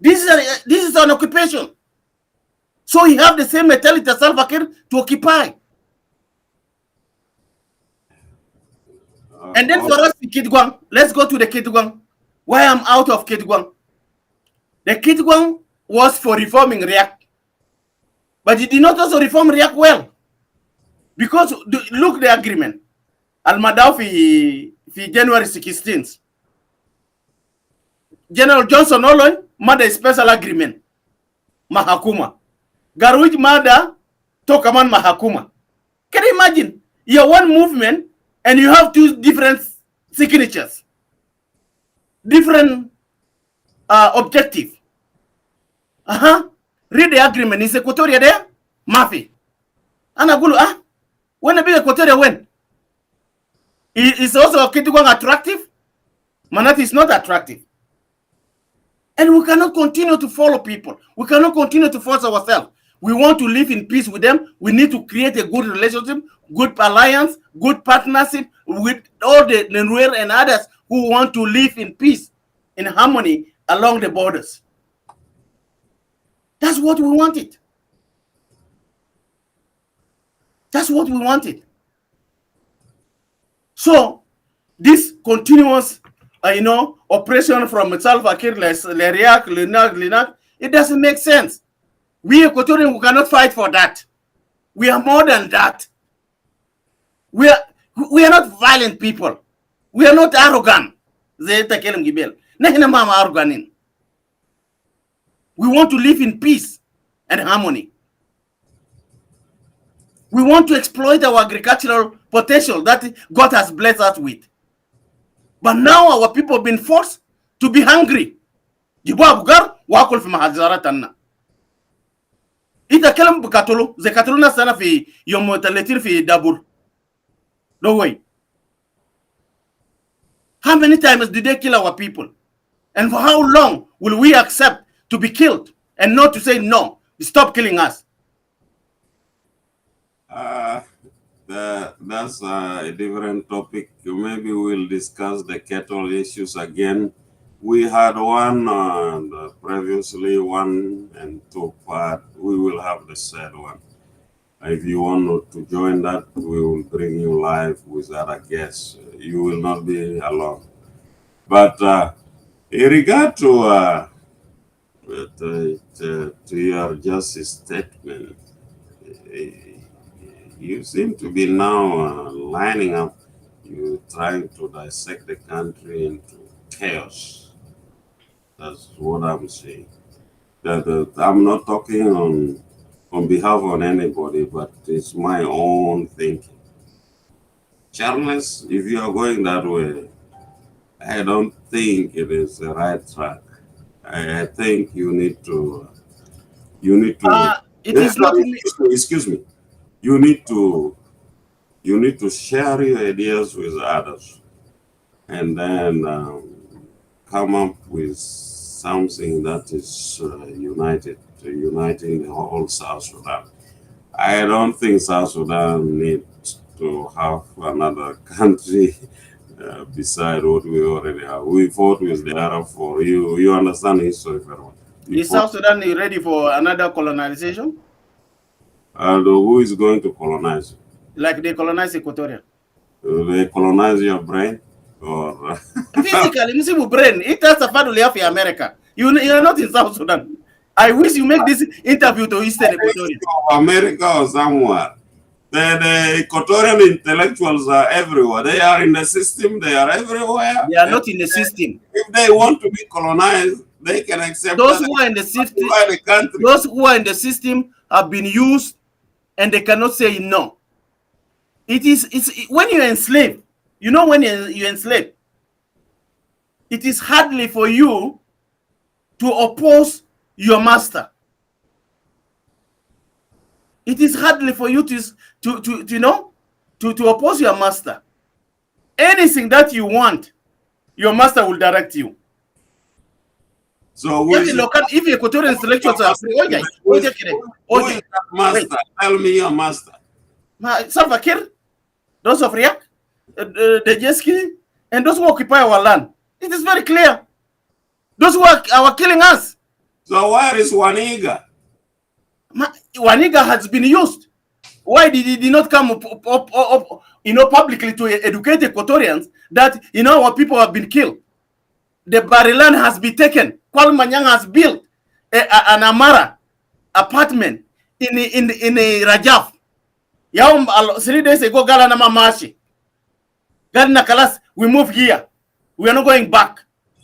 This is an occupation. So you have the same mentality as Salva Kiir to occupy. And then for us, Kitgwang, let's go to the Kitgwang. Why I'm out of Kitgwang? The Kitgwang was for reforming Riek. But he did not also reform Riek well. Because look the agreement. Al-Madaw fi January 16th. General Johnson Oloy made a special agreement. Mahakuma. Garwij Mada Tokaman Mahakuma. Can you imagine? You're one movement and you have two different signatures. Different objective. Read the agreement. Is Equatoria there? Mafi. Anagulu, when a big Equatoria win? Is also Kitugwang attractive? Manati is not attractive. And we cannot continue to follow people. We cannot continue to force ourselves. We want to live in peace with them. We need to create a good relationship, good alliance, good partnership with all the Nuer and others who want to live in peace, in harmony along the borders. That's what we wanted. That's what we wanted. So this continuous, oppression from Salva Kiir, Riek, Linak, it doesn't make sense. We Equatorians, we cannot fight for that. We are more than that. We are not violent people. We are not arrogant. We want to live in peace and harmony. We want to exploit our agricultural potential that God has blessed us with. But now our people have been forced to be hungry. Ita kalam bukatulu, zekatuluna sana fi yomo taletir fi dabur. No way. How many times did they kill our people? And for how long will we accept to be killed and not to say no, stop killing us? That's a different topic. Maybe we'll discuss the cattle issues again. We had one previously, 1 and 2 part. We will have the third one. If you want to join that, we will bring you live with other guests. You will not be alone. But in regard to your justice statement, you seem to be now lining up. You're trying to dissect the country into chaos. That's what I'm saying. I'm not talking on behalf of anybody, but it's my own thinking. Charles, if you are going that way, I don't think it is the right track. I think you need to. It is not. Excuse me. You need to share your ideas with others, and then come up with something that is uniting the whole South Sudan. I don't think South Sudan needs to have another country beside what we already have. We fought with the Arab for you. You understand history very well. Is South Sudan ready for another colonization? And who is going to colonize? Like they colonize Equatoria. They colonize your brain? Or physically, you brain. It has a family of America. You're not in South Sudan. I wish you make this interview to Eastern Equatoria. America or somewhere. The Equatorian intellectuals are everywhere. They are in the system. They are everywhere. They are not in the system. If they want to be colonized, they can accept those who are in the system. Those who are in the system have been used, and they cannot say no. It's when you're enslaved. You know, when you're enslaved, it is hardly for you to oppose your master. It is hardly for you to oppose your master. Anything that you want, your master will direct you. So if Equatorian intellectuals are free, who is that master? Tell me your master. Salva Kiir, those of Riyak, the Jeski, and those who occupy our land. It is very clear. Those who are killing us. So where is Waniga? Waniga has been used. Why did he not come up publicly to educate Equatorians that our people have been killed? The Barilan has been taken. Kwal Manyang has built an Amara apartment in a Rajaf. 3 days ago, Galana Mamashi. Galana Kalas, we move here. We are not going back.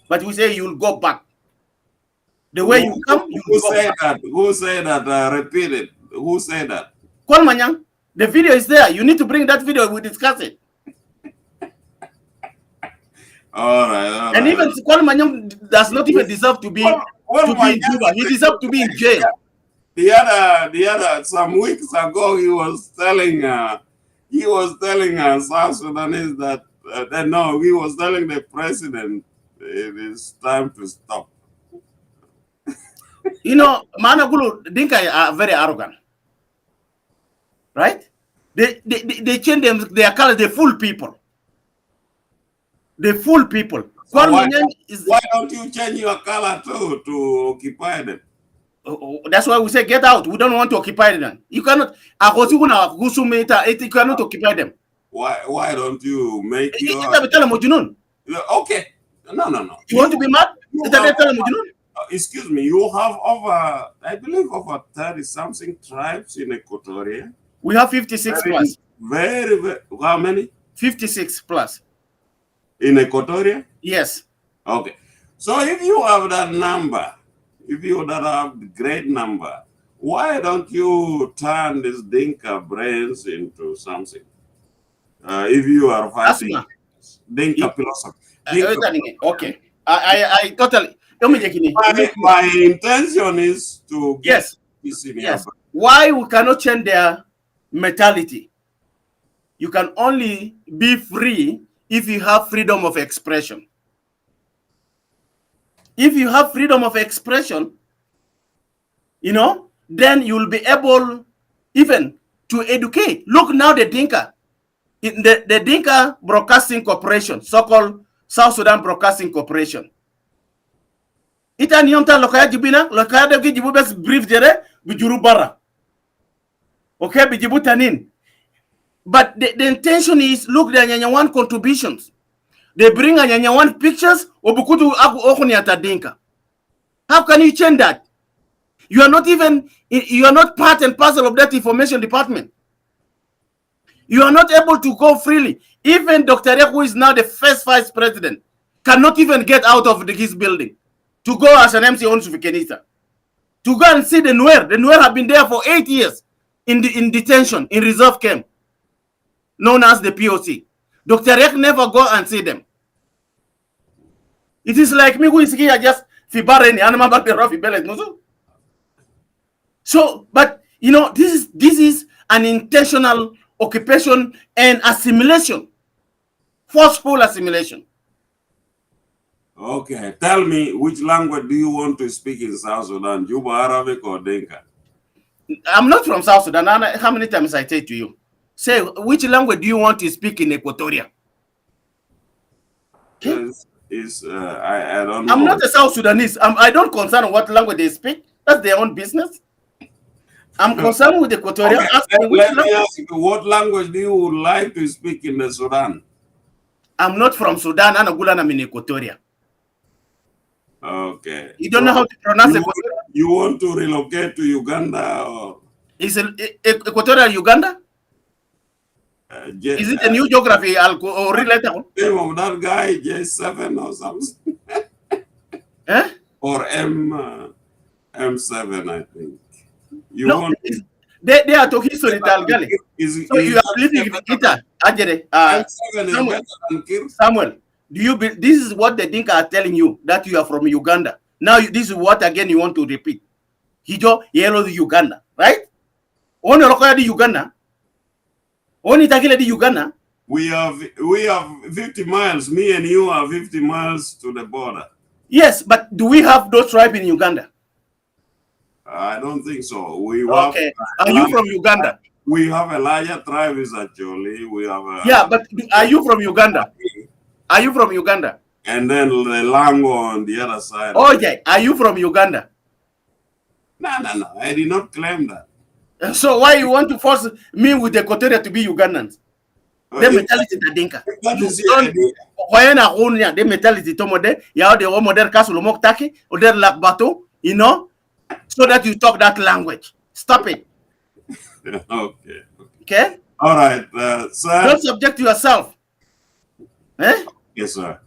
But we say you'll go back. The way you come, you will go back. Who said that? Repeat it. Who said that? Kwal Manyang. The video is there. You need to bring that video. We discuss it. All right. And even Kwal Manyang does not even deserve to be in Cuba. He deserves to be in jail. The other some weeks ago, he was telling South Sudanese that no, he was telling the president it is time to stop. Managulu Dinka are very arrogant, right? They change their color. They fool people. They fool people. So why don't you change your color too to occupy them? That's why we say get out. We don't want to occupy them. You cannot. You cannot occupy them. Why don't you make your? Okay. No. You want to be mad? Excuse me. You have I believe over 30-something tribes in Equatoria. We have 56 plus. Very. How many? 56 plus. In Equatoria? Yes. Okay. So if you have that number, if you don't have the great number, why don't you turn these Dinka brains into something? If you are fighting Dinka philosophy. Okay. I totally. My intention is to get this in yes. Why we cannot change their mentality? You can only be free if you have freedom of expression. If you have freedom of expression, then you'll be able even to educate. Look now, the Dinka, the Dinka Broadcasting Corporation, so-called South Sudan Broadcasting Corporation. Ita niyomta lokaya jibina, lokaya degi jibu bes brief jere, bijuru bara. Okay, bijibu tanin. But the intention is, look, the Nyanyawan contributions. They bring a Nyanyawan pictures, obukutu okuni atadinka. How can you change that? You are not part and parcel of that information department. You are not able to go freely. Even Dr. Riek, who is now the first vice president, cannot even get out of his building to go as an MC on Sufikenita. To go and see the Nuer. The Nuer have been there for 8 years in detention, in reserve camp, known as the POC. Dr. Riek never go and see them. It is like me who is here just fibareni anama back the rough bellet. So, but this is an intentional occupation and assimilation, forceful assimilation. Okay, tell me, which language do you want to speak in South Sudan? Juba Arabic or Dinka? I'm not from South Sudan. How many times I say to you? Say, which language do you want to speak in Equatoria? I don't know. I'm not a South Sudanese. I don't concern what language they speak. That's their own business. I'm concerned with Equatorial. Okay, let me ask you, what language do you would like to speak in the Sudan? I'm not from Sudan. I'm in Equatoria. Okay. You don't know how to pronounce Equatoria? You want to relocate to Uganda? Or? Is Equatorial Uganda? Is it a new geography or related? Name of that guy, J7 or something? Or M7, I think. No, they are talking history. So you are living in Ita. Samuel, this is what the Dinka are telling you, that you are from Uganda. Now this is what again you want to repeat. Hijo yellow Uganda, right? Only local Uganda. Only Takile Uganda. We have 50 miles. Me and you are 50 miles to the border. Yes, but do we have those tribes in Uganda? I don't think so. Okay. Are you from Uganda? We have a larger tribes actually. We have but are you from Uganda? Are you from Uganda? And then the Lango on the other side. Okay. Are you from Uganda? No. I did not claim that. So why you want to force me with the Equatorial to be Ugandans? The mentality the Dinka. The mentality tomode ya de omoder kasulu moktaki oder lak bato, you know, so that you talk that language. Stop it. Okay. All right, sir. Don't subject yourself. Yes, sir.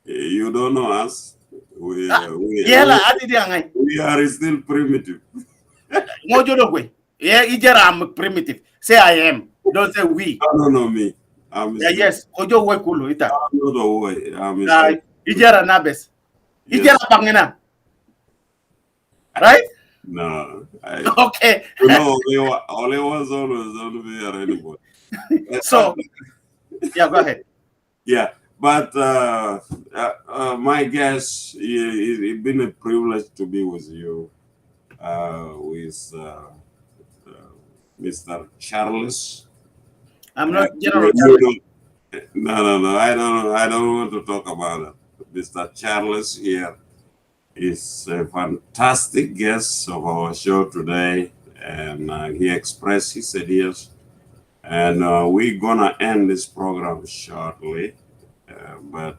You don't know us. We are still primitive. I'm primitive. Say I am. Don't say we. No, me. Yes. Ojo we kulu ita. No way. Ijera nabes. Ijera pangena. Right? No. Okay. No, only was always don't be anybody. So, yeah, go ahead. Yeah, but my guest, it's been a privilege to be with you, with Mr. Charles. I'm not General Charles. No. I don't want to talk about it. Mr. Charles here is a fantastic guest of our show today, and he expressed his ideas. And we're gonna end this program shortly, but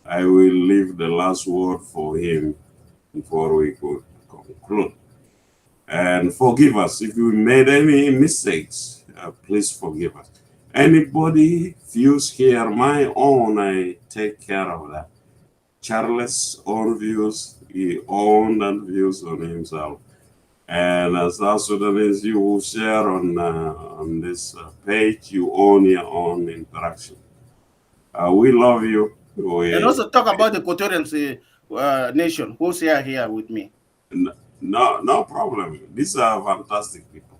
I will leave the last word for him before we could conclude. And forgive us if we made any mistakes. Please forgive us. Anybody views here my own, I take care of that. Charles' own views, he owned and views on himself. And as South Sudanese, you will share on this page, you own your own interaction. We love you. And also talk about the Equatorian nation who's here with me. No problem. These are fantastic people.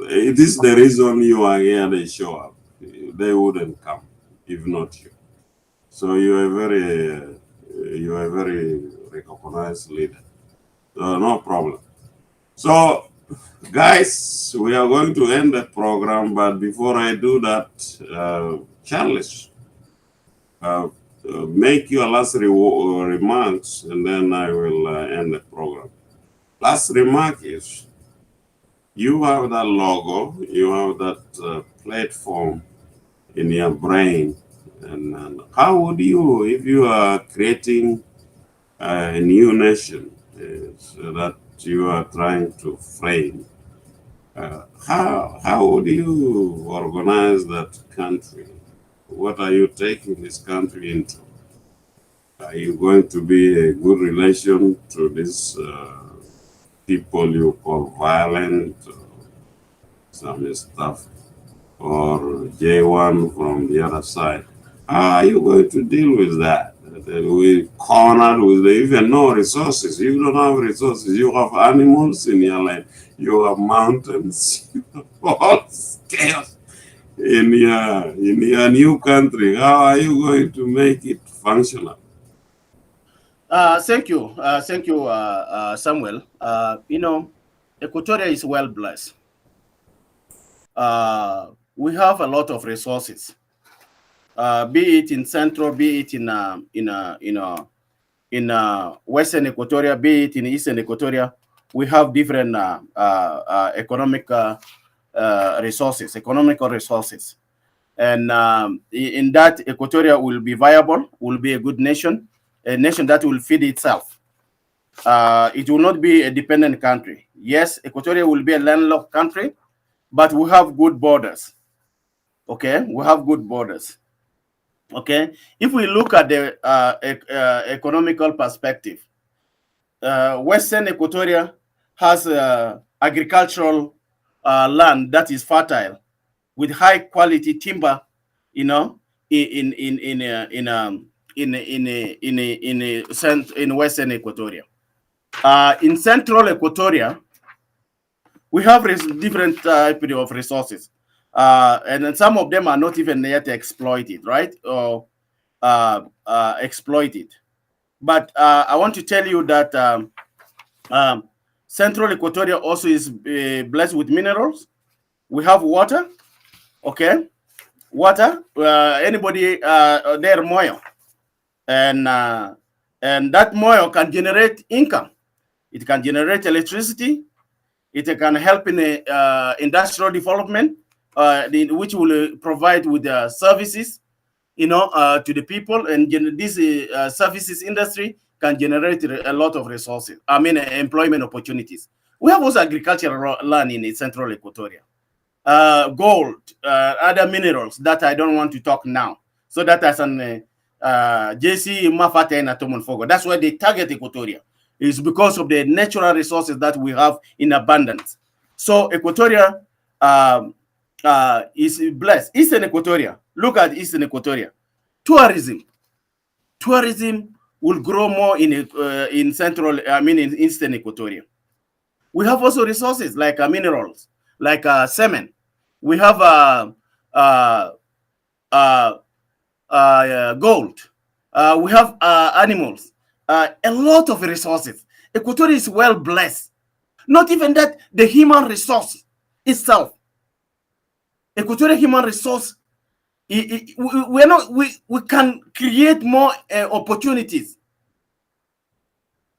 It is the reason you are here, they show up. They wouldn't come if not you. So you are a very recognized leader. So no problem. So, guys, we are going to end the program, but before I do that, Charles, make your last remarks, and then I will end the program. Last remark is, you have that logo, you have that platform in your brain, and how would you, if you are creating a new nation so that you are trying to frame, how would you organize that country? What are you taking this country into? Are you going to be a good relation to these people you call violent, some stuff, or J1 from the other side? How are you going to deal with that? We cornered with even no resources. You don't have resources. You have animals in your land. You have mountains. You have all chaos in your new country. How are you going to make it functional? Thank you, Samuel. You know, Equatoria is well blessed. we have a lot of resources, be it in central, be it in Western Equatoria, be it in Eastern Equatoria. We have different economic resources, economical resources. And in that, Equatoria will be viable, will be a good nation, a nation that will feed itself. It will not be a dependent country. Yes, Equatoria will be a landlocked country, but we have good borders. Okay, we have good borders. Okay, if we look at the economical perspective, Western Equatoria has agricultural land that is fertile with high quality timber, you know, in Western Equatoria. In Central Equatoria, we have different types of resources, and then some of them are not even yet exploited, right? Or exploited. But I want to tell you that Central Equatoria also is blessed with minerals. We have water, okay? Water, anybody there moil. And that moil can generate income. It can generate electricity. It can help in industrial development, which will provide with services, you know, to the people. And this services industry can generate a lot of resources. I mean, employment opportunities. We have also agricultural land in Central Equatoria. Gold, other minerals that I don't want to talk now. So that as an JC Mafate and Atomon Fogo. That's why they target Equatoria. It's because of the natural resources that we have in abundance. So Equatoria is blessed. Eastern Equatoria, look at Eastern Equatoria. Tourism will grow more in central, in Eastern Equatoria. We have also resources like minerals, like cement. We have gold. We have animals. A lot of resources. Equatoria is well blessed. Not even that, the human resource itself. Equatorial human resource, we can create more opportunities.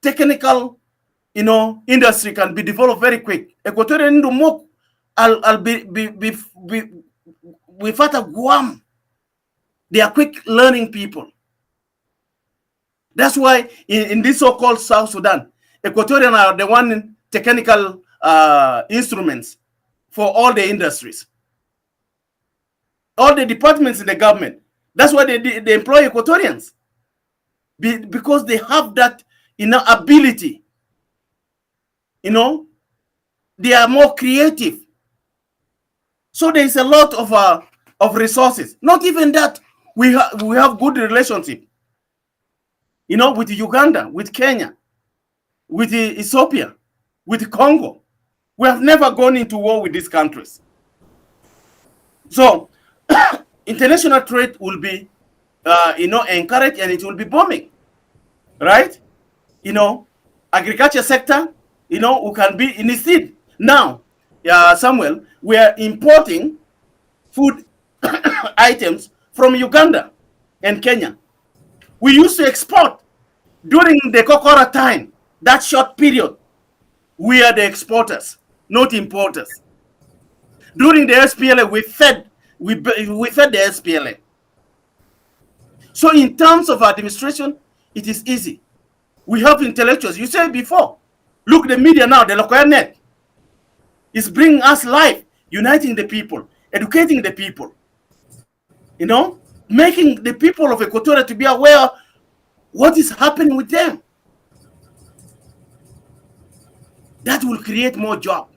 Technical, industry can be developed very quick. Equatorial Ndomok, I'll be fata Guam. They are quick learning people. That's why in this so-called South Sudan, Equatorian are the one technical instruments for all the industries. All the departments in the government. That's why they employ Equatorians. Because they have that ability. They are more creative. So there is a lot of resources. Not even that, we have good relationship. With Uganda, with Kenya, with Ethiopia, with Congo. We have never gone into war with these countries. So international trade will be, encouraged, and it will be booming, right? Agriculture sector, we can be in the seed. Now, Samuel, we are importing food items from Uganda and Kenya. We used to export during the Kokora time, that short period. We are the exporters, not importers. During the SPLA, we fed the SPLA. So in terms of administration, it is easy. We have intellectuals. You said before, look, the media now, the local net is bringing us life, uniting the people, educating the people, making the people of Equatorial to be aware of what is happening with them. That will create more jobs.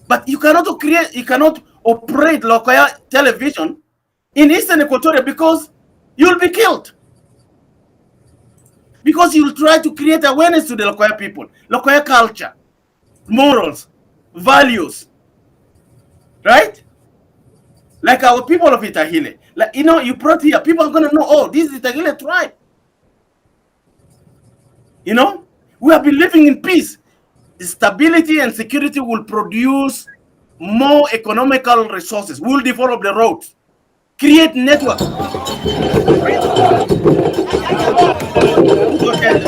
But you cannot operate local television in Eastern Equatoria because you'll be killed. Because you'll try to create awareness to the local people, local culture, morals, values, right? Like our people of Itahile. Like, you brought here, people are going to know, oh, this is Itahile tribe. We have been living in peace. Stability and security will produce more economical resources. We'll develop the roads, create network. Okay.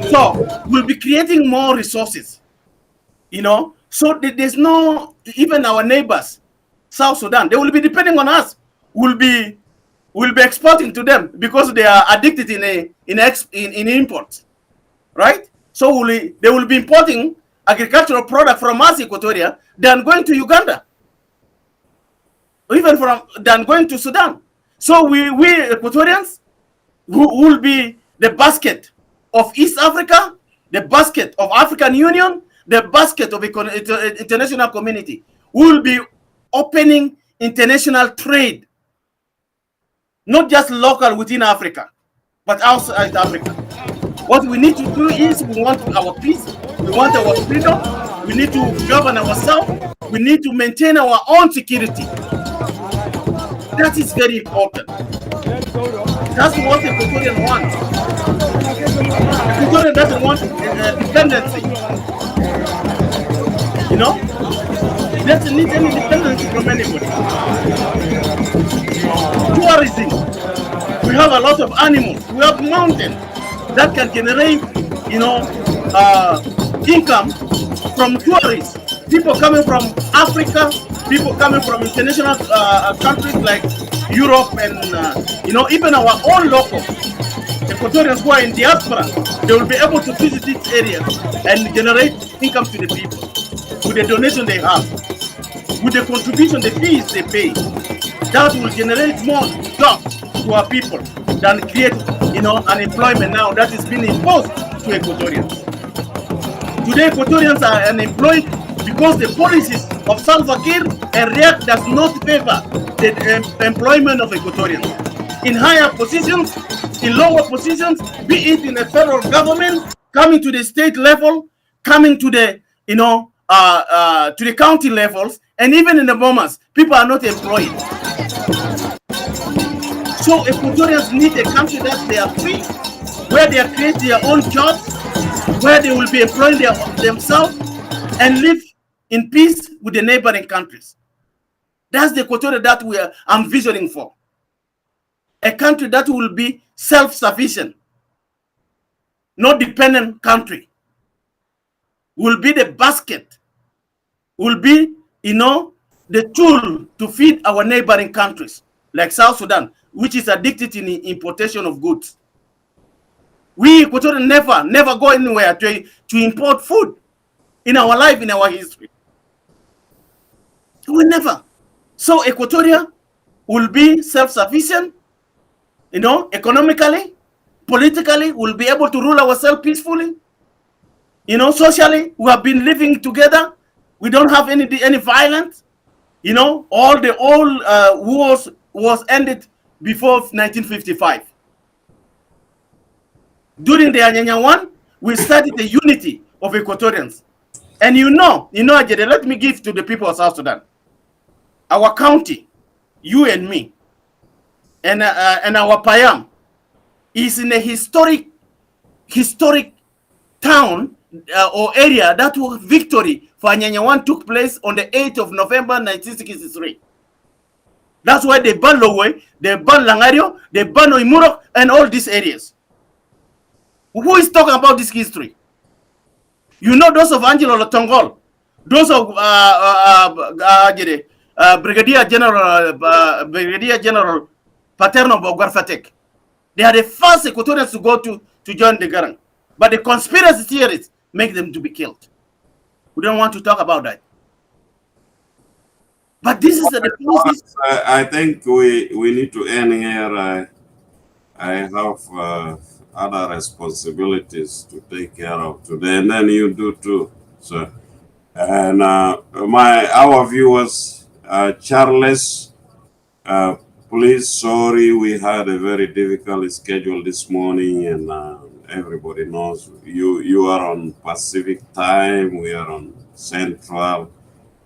So we'll be creating more resources, so there's no, even our neighbors, South Sudan, they will be depending on us. We'll be exporting to them because they are addicted in imports, right? So they will be importing agricultural product from us, Equatoria, than going to Uganda, or even than going to Sudan. So we Equatorians who will be the basket of East Africa, the basket of African Union, the basket of international community. We will be opening international trade, not just local within Africa, but outside Africa. What we need to do is we want our peace, we want our freedom, we need to govern ourselves, we need to maintain our own security. That is very important. That's what the Equatorian wants. Equatorian doesn't want dependency. It doesn't need any dependency from anybody. Tourism. We have a lot of animals. We have mountains that can generate, income from tourists. People coming from Africa, people coming from international countries like Europe and, even our own local Equatorians who are in diaspora, they will be able to visit these areas and generate income to the people with the donation they have, with the contribution, the fees they pay. That will generate more jobs to our people than create, unemployment now that is being imposed to Equatorians. Today, Equatorians are unemployed because the policies of Salva Kiir and Riek does not favor the employment of Equatorians. In higher positions, in lower positions, be it in the federal government, coming to the state level, coming to the, to the county levels, and even in the bombers, people are not employed. So Equatorians need a country that they are free, where they create their own jobs, where they will be employing themselves and live in peace with the neighboring countries. That's the Equatoria that I'm visioning for. A country that will be self-sufficient, not dependent country. Will be the basket, will be, the tool to feed our neighboring countries, like South Sudan, which is addicted in the importation of goods. We Equatorians never go anywhere to import food in our life, in our history. We never. So Equatoria will be self-sufficient, economically, politically, we'll be able to rule ourselves peacefully. Socially, we have been living together. We don't have any violence. All the old wars was ended before 1955. During the Anyanya one, we started the unity of Equatorians. And Ajede, let me give to the people of South Sudan. Our county, you and me, and our Payam is in a historic town or area that was victory for Anyanya 1 took place on the 8th of November 1963. That's why they banned Lowe, they banned Langario, they banned Oimuro, and all these areas. Who is talking about this history? Those of Angelo Lotongol, those of Brigadier General Paterno Bogarfatek. They are the first Equatorians to go to join the Garang. But the conspiracy theories make them to be killed. We don't want to talk about that. But this is the policies. I think we need to end here. I have other responsibilities to take care of today, and then you do too. So, and our viewers, Charles, please, sorry, we had a very difficult schedule this morning, and everybody knows you are on Pacific time, we are on Central,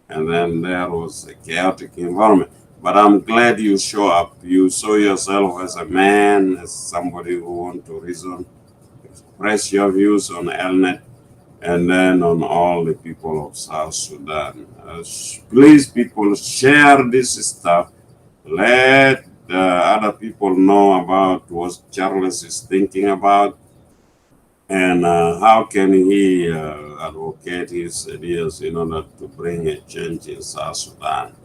and then there was a chaotic environment. But I'm glad you show up. You saw yourself as a man, as somebody who wants to reason. express your views on ELNET and then on all the people of South Sudan. Please, people, share this stuff. Let other people know about what Charles is thinking about and how can he advocate his ideas in order to bring a change in South Sudan.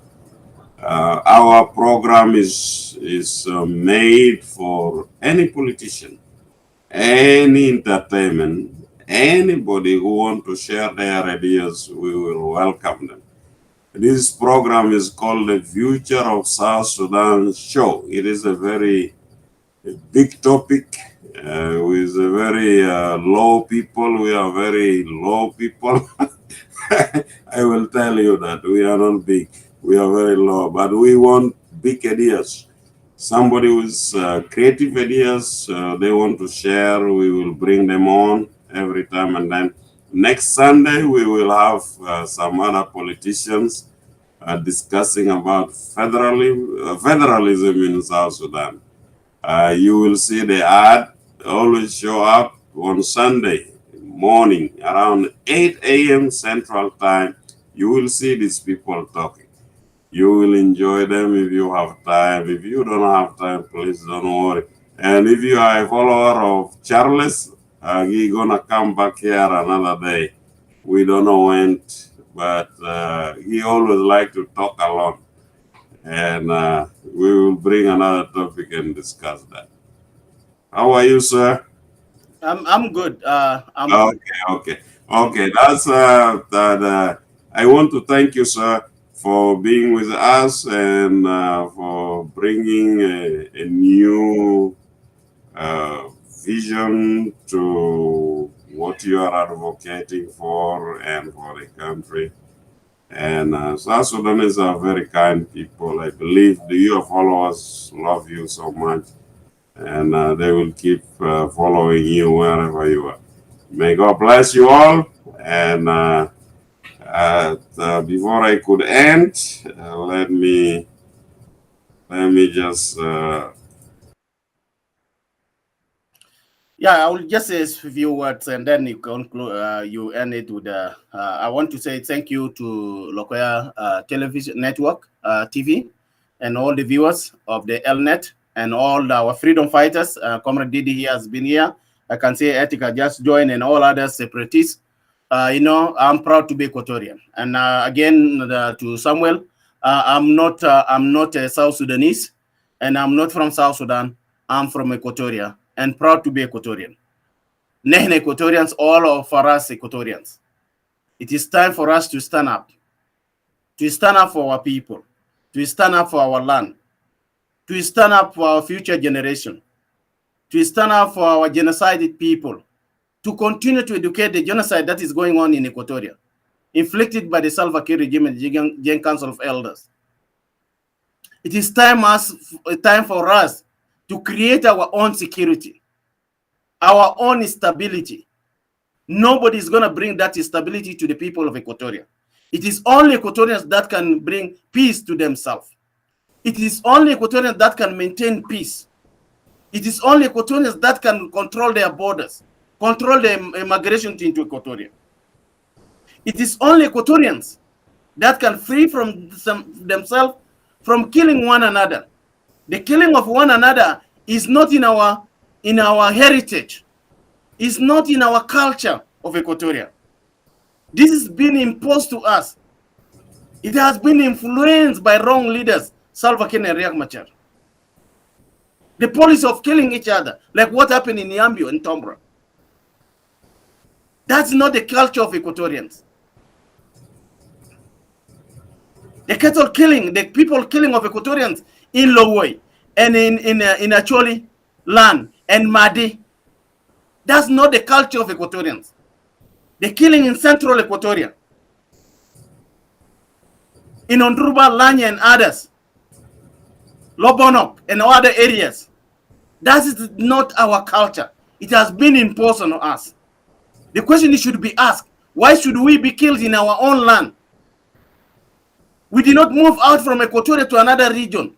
Our program is made for any politician, any entertainment, anybody who want to share their ideas, we will welcome them. This program is called the Future of South Sudan Show. It is a very big topic with a very low people. We are very low people. I will tell you that we are not big. We are very low, but we want big ideas. Somebody with creative ideas they want to share, we will bring them on every time. And then next Sunday, we will have some other politicians discussing about federalism in South Sudan. You will see the ad always show up on Sunday morning around 8 a.m. Central Time. You will see these people talking. You will enjoy them if you have time. If you don't have time, please don't worry. And if you are a follower of Charles, he's gonna come back here another day. We don't know when, but he always like to talk alone. And we will bring another topic and discuss that. How are you, sir? I'm good. Okay. That's that. I want to thank you, sir, for being with us and for bringing a new vision to what you are advocating for and for the country. And South Sudanese are very kind people. I believe your followers love you so much, and they will keep following you wherever you are. May God bless you all. And before I could end, let me just. Yeah, I will just say a few words and then you conclude. You end it with. I want to say thank you to Lokoya Television Network TV and all the viewers of the LNet and all our freedom fighters. Comrade Didi here has been here. I can say Etika just joined and all other separatists. I'm proud to be Equatorian. And again, to Samuel, I'm not a South Sudanese, and I'm not from South Sudan. I'm from Equatoria and proud to be Equatorian. Nehne Equatorians, all of us Equatorians. It is time for us to stand up for our people, to stand up for our land, to stand up for our future generation, to stand up for our genocided people, to continue to educate the genocide that is going on in Equatoria, inflicted by the Salva Kiir regime and the Gen Council of Elders. It is time for us to create our own security, our own stability. Nobody is going to bring that stability to the people of Equatoria. It is only Equatorians that can bring peace to themselves. It is only Equatorians that can maintain peace. It is only Equatorians that can control their borders, control the migration into Equatoria. It is only Equatorians that can free from themselves from killing one another. The killing of one another is not in our heritage. It's not in our culture of Equatoria. This has been imposed to us. It has been influenced by wrong leaders, Salva Kiir and Riek Machar. The policy of killing each other, like what happened in Yambio and Tombra. That's not the culture of Equatorians. The cattle killing, the people killing of Equatorians in Lowoi and in Acholi land and Madi, that's not the culture of Equatorians. The killing in central Equatoria, in Ondruba, Lanya and others, Lobonok and other areas, that is not our culture. It has been imposed on us. The question should be asked, why should we be killed in our own land? We did not move out from Equatoria to another region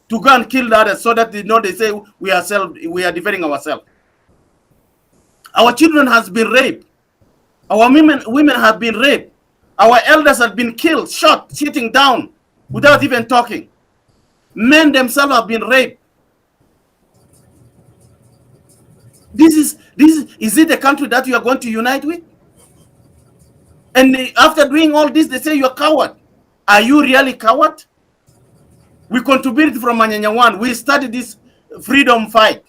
to go and kill the others so that they say we are defending ourselves. Our children has been raped. Our women have been raped. Our elders have been killed, shot, sitting down without even talking. Men themselves have been raped. Is it a country that you are going to unite with? And after doing all this, they say you're a coward. Are you really coward? We contributed from Manyanyawan. We started this freedom fight.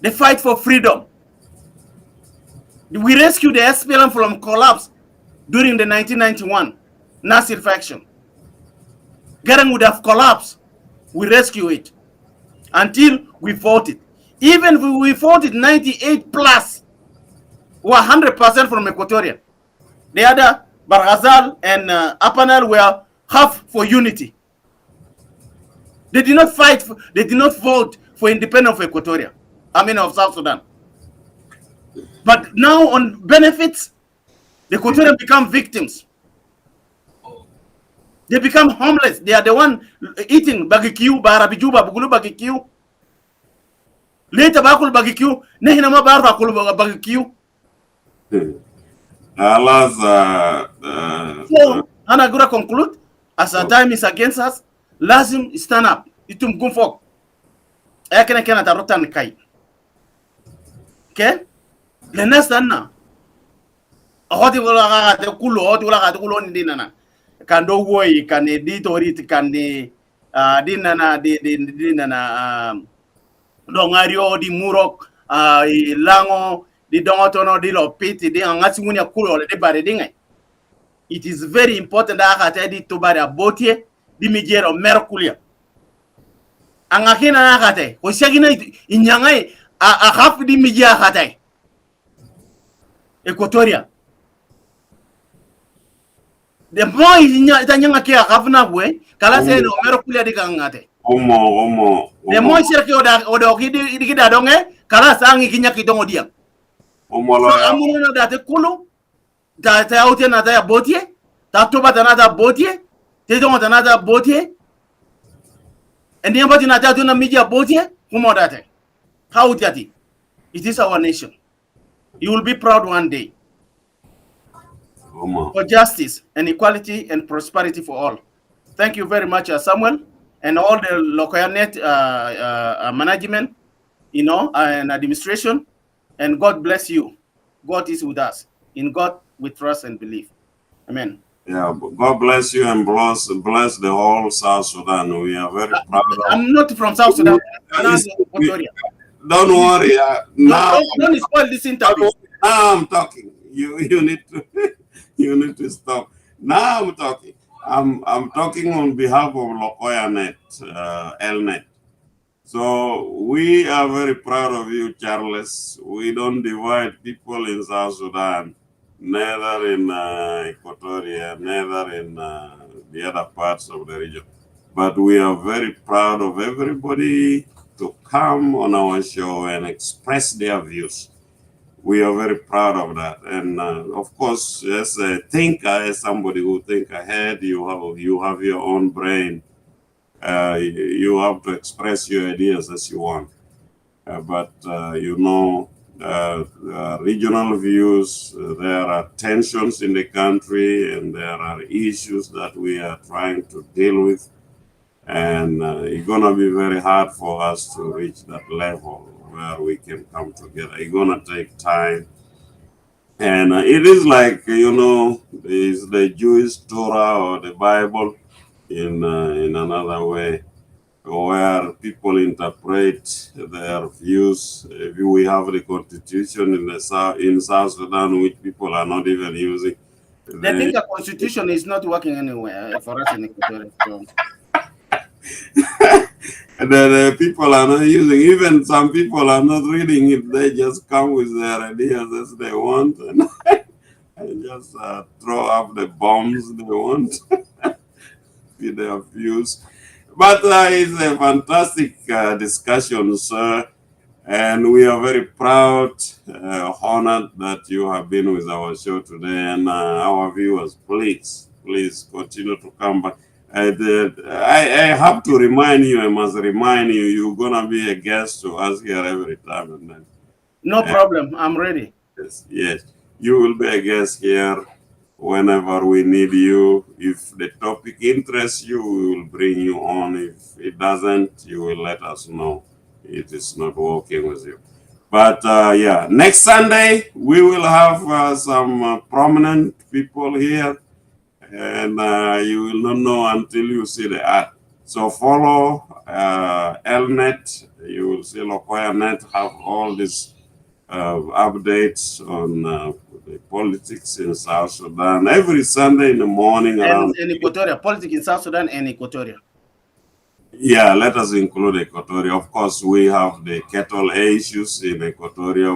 The fight for freedom. We rescued the SPLM from collapse during the 1991 Nasir faction. Garang would have collapsed. We rescued it until we fought it. Even if we fought it 98 plus, we were 100% from Equatorial. The other, Barghazal and Apanal, were half for unity. They did not fight, they did not vote for independence of Equatoria, of South Sudan. But now on benefits, the Equatorians become victims. They become homeless. They are the one eating barbecue, barabijuba, bugulu barbecue. Later, bakul barbecue, nehina ma bar bakul barbecue. So, Ana gura conclude, as our time is against us, lazim stand up. Itum gumfok. Ekene kena tarotan kai. Okay? The next one, hoti wala ka kulo, hoti wala ka kulo ni dinana. Kando woi, kan editorit, kan di dinana, dinana, dongario, di murok, lango, di dongotono, di lopiti, di angati munya kulo, di bare dingai. It is very important that I tell you to buy a botie, di mijero merculia. Angakina nakate, ko shagina inyangai a half di mijia hatai. Equatoria. The more itanyanga kia kafna bwe, kala se no merculia di kangate. Omo. The more shirki oda kida donge, kala sangi kinya kitongo dia. Omo So amuna date kulu. Ta auti na ta botie, ta toba ta na ta botie, te dongo ta na ta botie. And the empathy na ta na media botie, kumo date. How it is our nation. You will be proud one day. For justice and equality and prosperity for all. Thank you very much, Samuel, and all the local net management, and administration. And God bless you. God is with us. In God we trust and believe. Amen. Yeah, God bless you and bless the whole South Sudan. We are very proud of. I'm not from South Sudan. Don't worry. Now don't spoil this interview. Now I'm talking. You need to you need to stop. Now I'm talking. I'm talking on behalf of Lokoya Net, Elnet. So we are very proud of you, Charles. We don't divide people in South Sudan, neither in Equatoria, neither in the other parts of the region. But we are very proud of everybody to come on our show and express their views. We are very proud of that. And of course, as a thinker, as somebody who think ahead, you have your own brain. You have to express your ideas as you want. But regional views, there are tensions in the country and there are issues that we are trying to deal with. And it's going to be very hard for us to reach that level where we can come together. It's going to take time. And it is like, is the Jewish Torah or the Bible in another way, where people interpret their views. We have the constitution in South Sudan, which people are not even using. They think the constitution is not working anywhere for us in Equatorial. So. The people are not using, even some people are not reading it. They just come with their ideas as they want and just throw up the bombs they want with their views. But it's a fantastic discussion, sir. And we are very proud, honored that you have been with our show today. And our viewers, please continue to come back. I have to remind you, I must remind you, you're going to be a guest to us here every time and then. No problem. I'm ready. Yes, yes. You will be a guest here whenever we need you. If the topic interests you, we will bring you on. If it doesn't, you will let us know it is not working with you. But yeah, next Sunday we will have some prominent people here, and you will not know until you see the ad. So follow LNet. You will see Lokoya.net have all these updates on the politics in South Sudan every Sunday in the morning And around. Equatoria, politics in South Sudan and Equatoria. Yeah, let us include Equatoria. Of course, we have the cattle issues in Equatoria.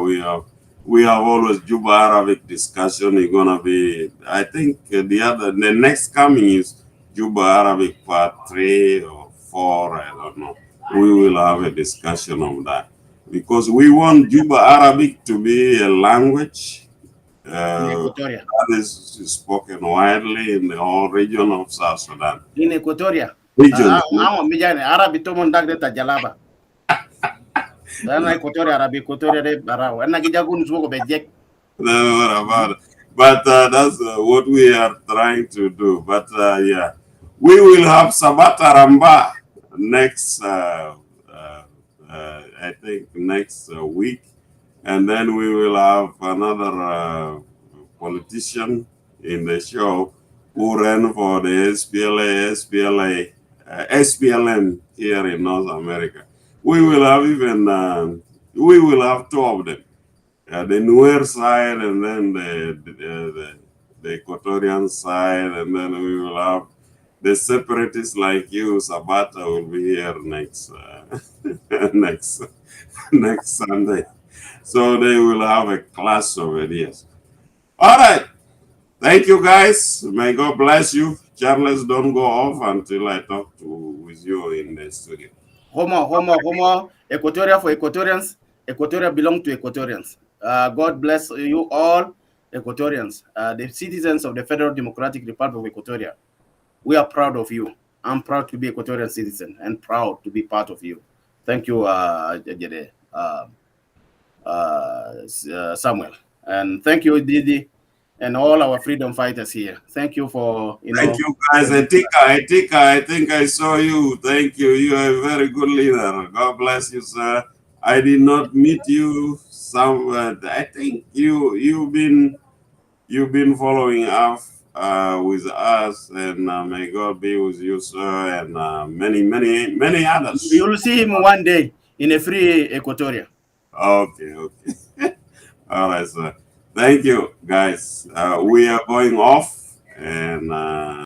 We have always Juba Arabic discussion. It's gonna be, I think, the next coming is Juba Arabic part 3 or 4. I don't know. We will have a discussion on that because we want Juba Arabic to be a language In uh, Equatoria. that is spoken widely in the whole region of South Sudan. In Equatoria. Region. Amo mijane Arabi to mon dagde ta jalaba. Dana Equatoria Arabi Equatoria de barawa. Na gijagun suko bejek. No, what about it? But that's what we are trying to do. But yeah, we will have Sabata Ramba next, I think, next week. And then we will have another politician in the show who ran for the SPLM here in North America. We will have we will have 2 of them. The Nuer side and then the Equatorian side, and then we will have the separatists like you, Sabata, will be here next next next Sunday. So they will have a class of ideas. All right. Thank you, guys. May God bless you. Charles, don't go off until I talk with you in the studio. Homo. Equatoria for Equatorians. Equatoria belong to Equatorians. God bless you all, Equatorians, the citizens of the Federal Democratic Republic of Equatoria. We are proud of you. I'm proud to be an Equatorian citizen and proud to be part of you. Thank you, Samuel. And thank you, Didi, and all our freedom fighters here. Thank you for, Thank you, guys. Etika, I think I saw you. Thank you. You are a very good leader. God bless you, sir. I did not meet you. I think you've been following up with us, and may God be with you, sir, and many others. You'll see him one day in a free Equatoria. Okay, okay. All right, sir. Thank you, guys. We are going off, and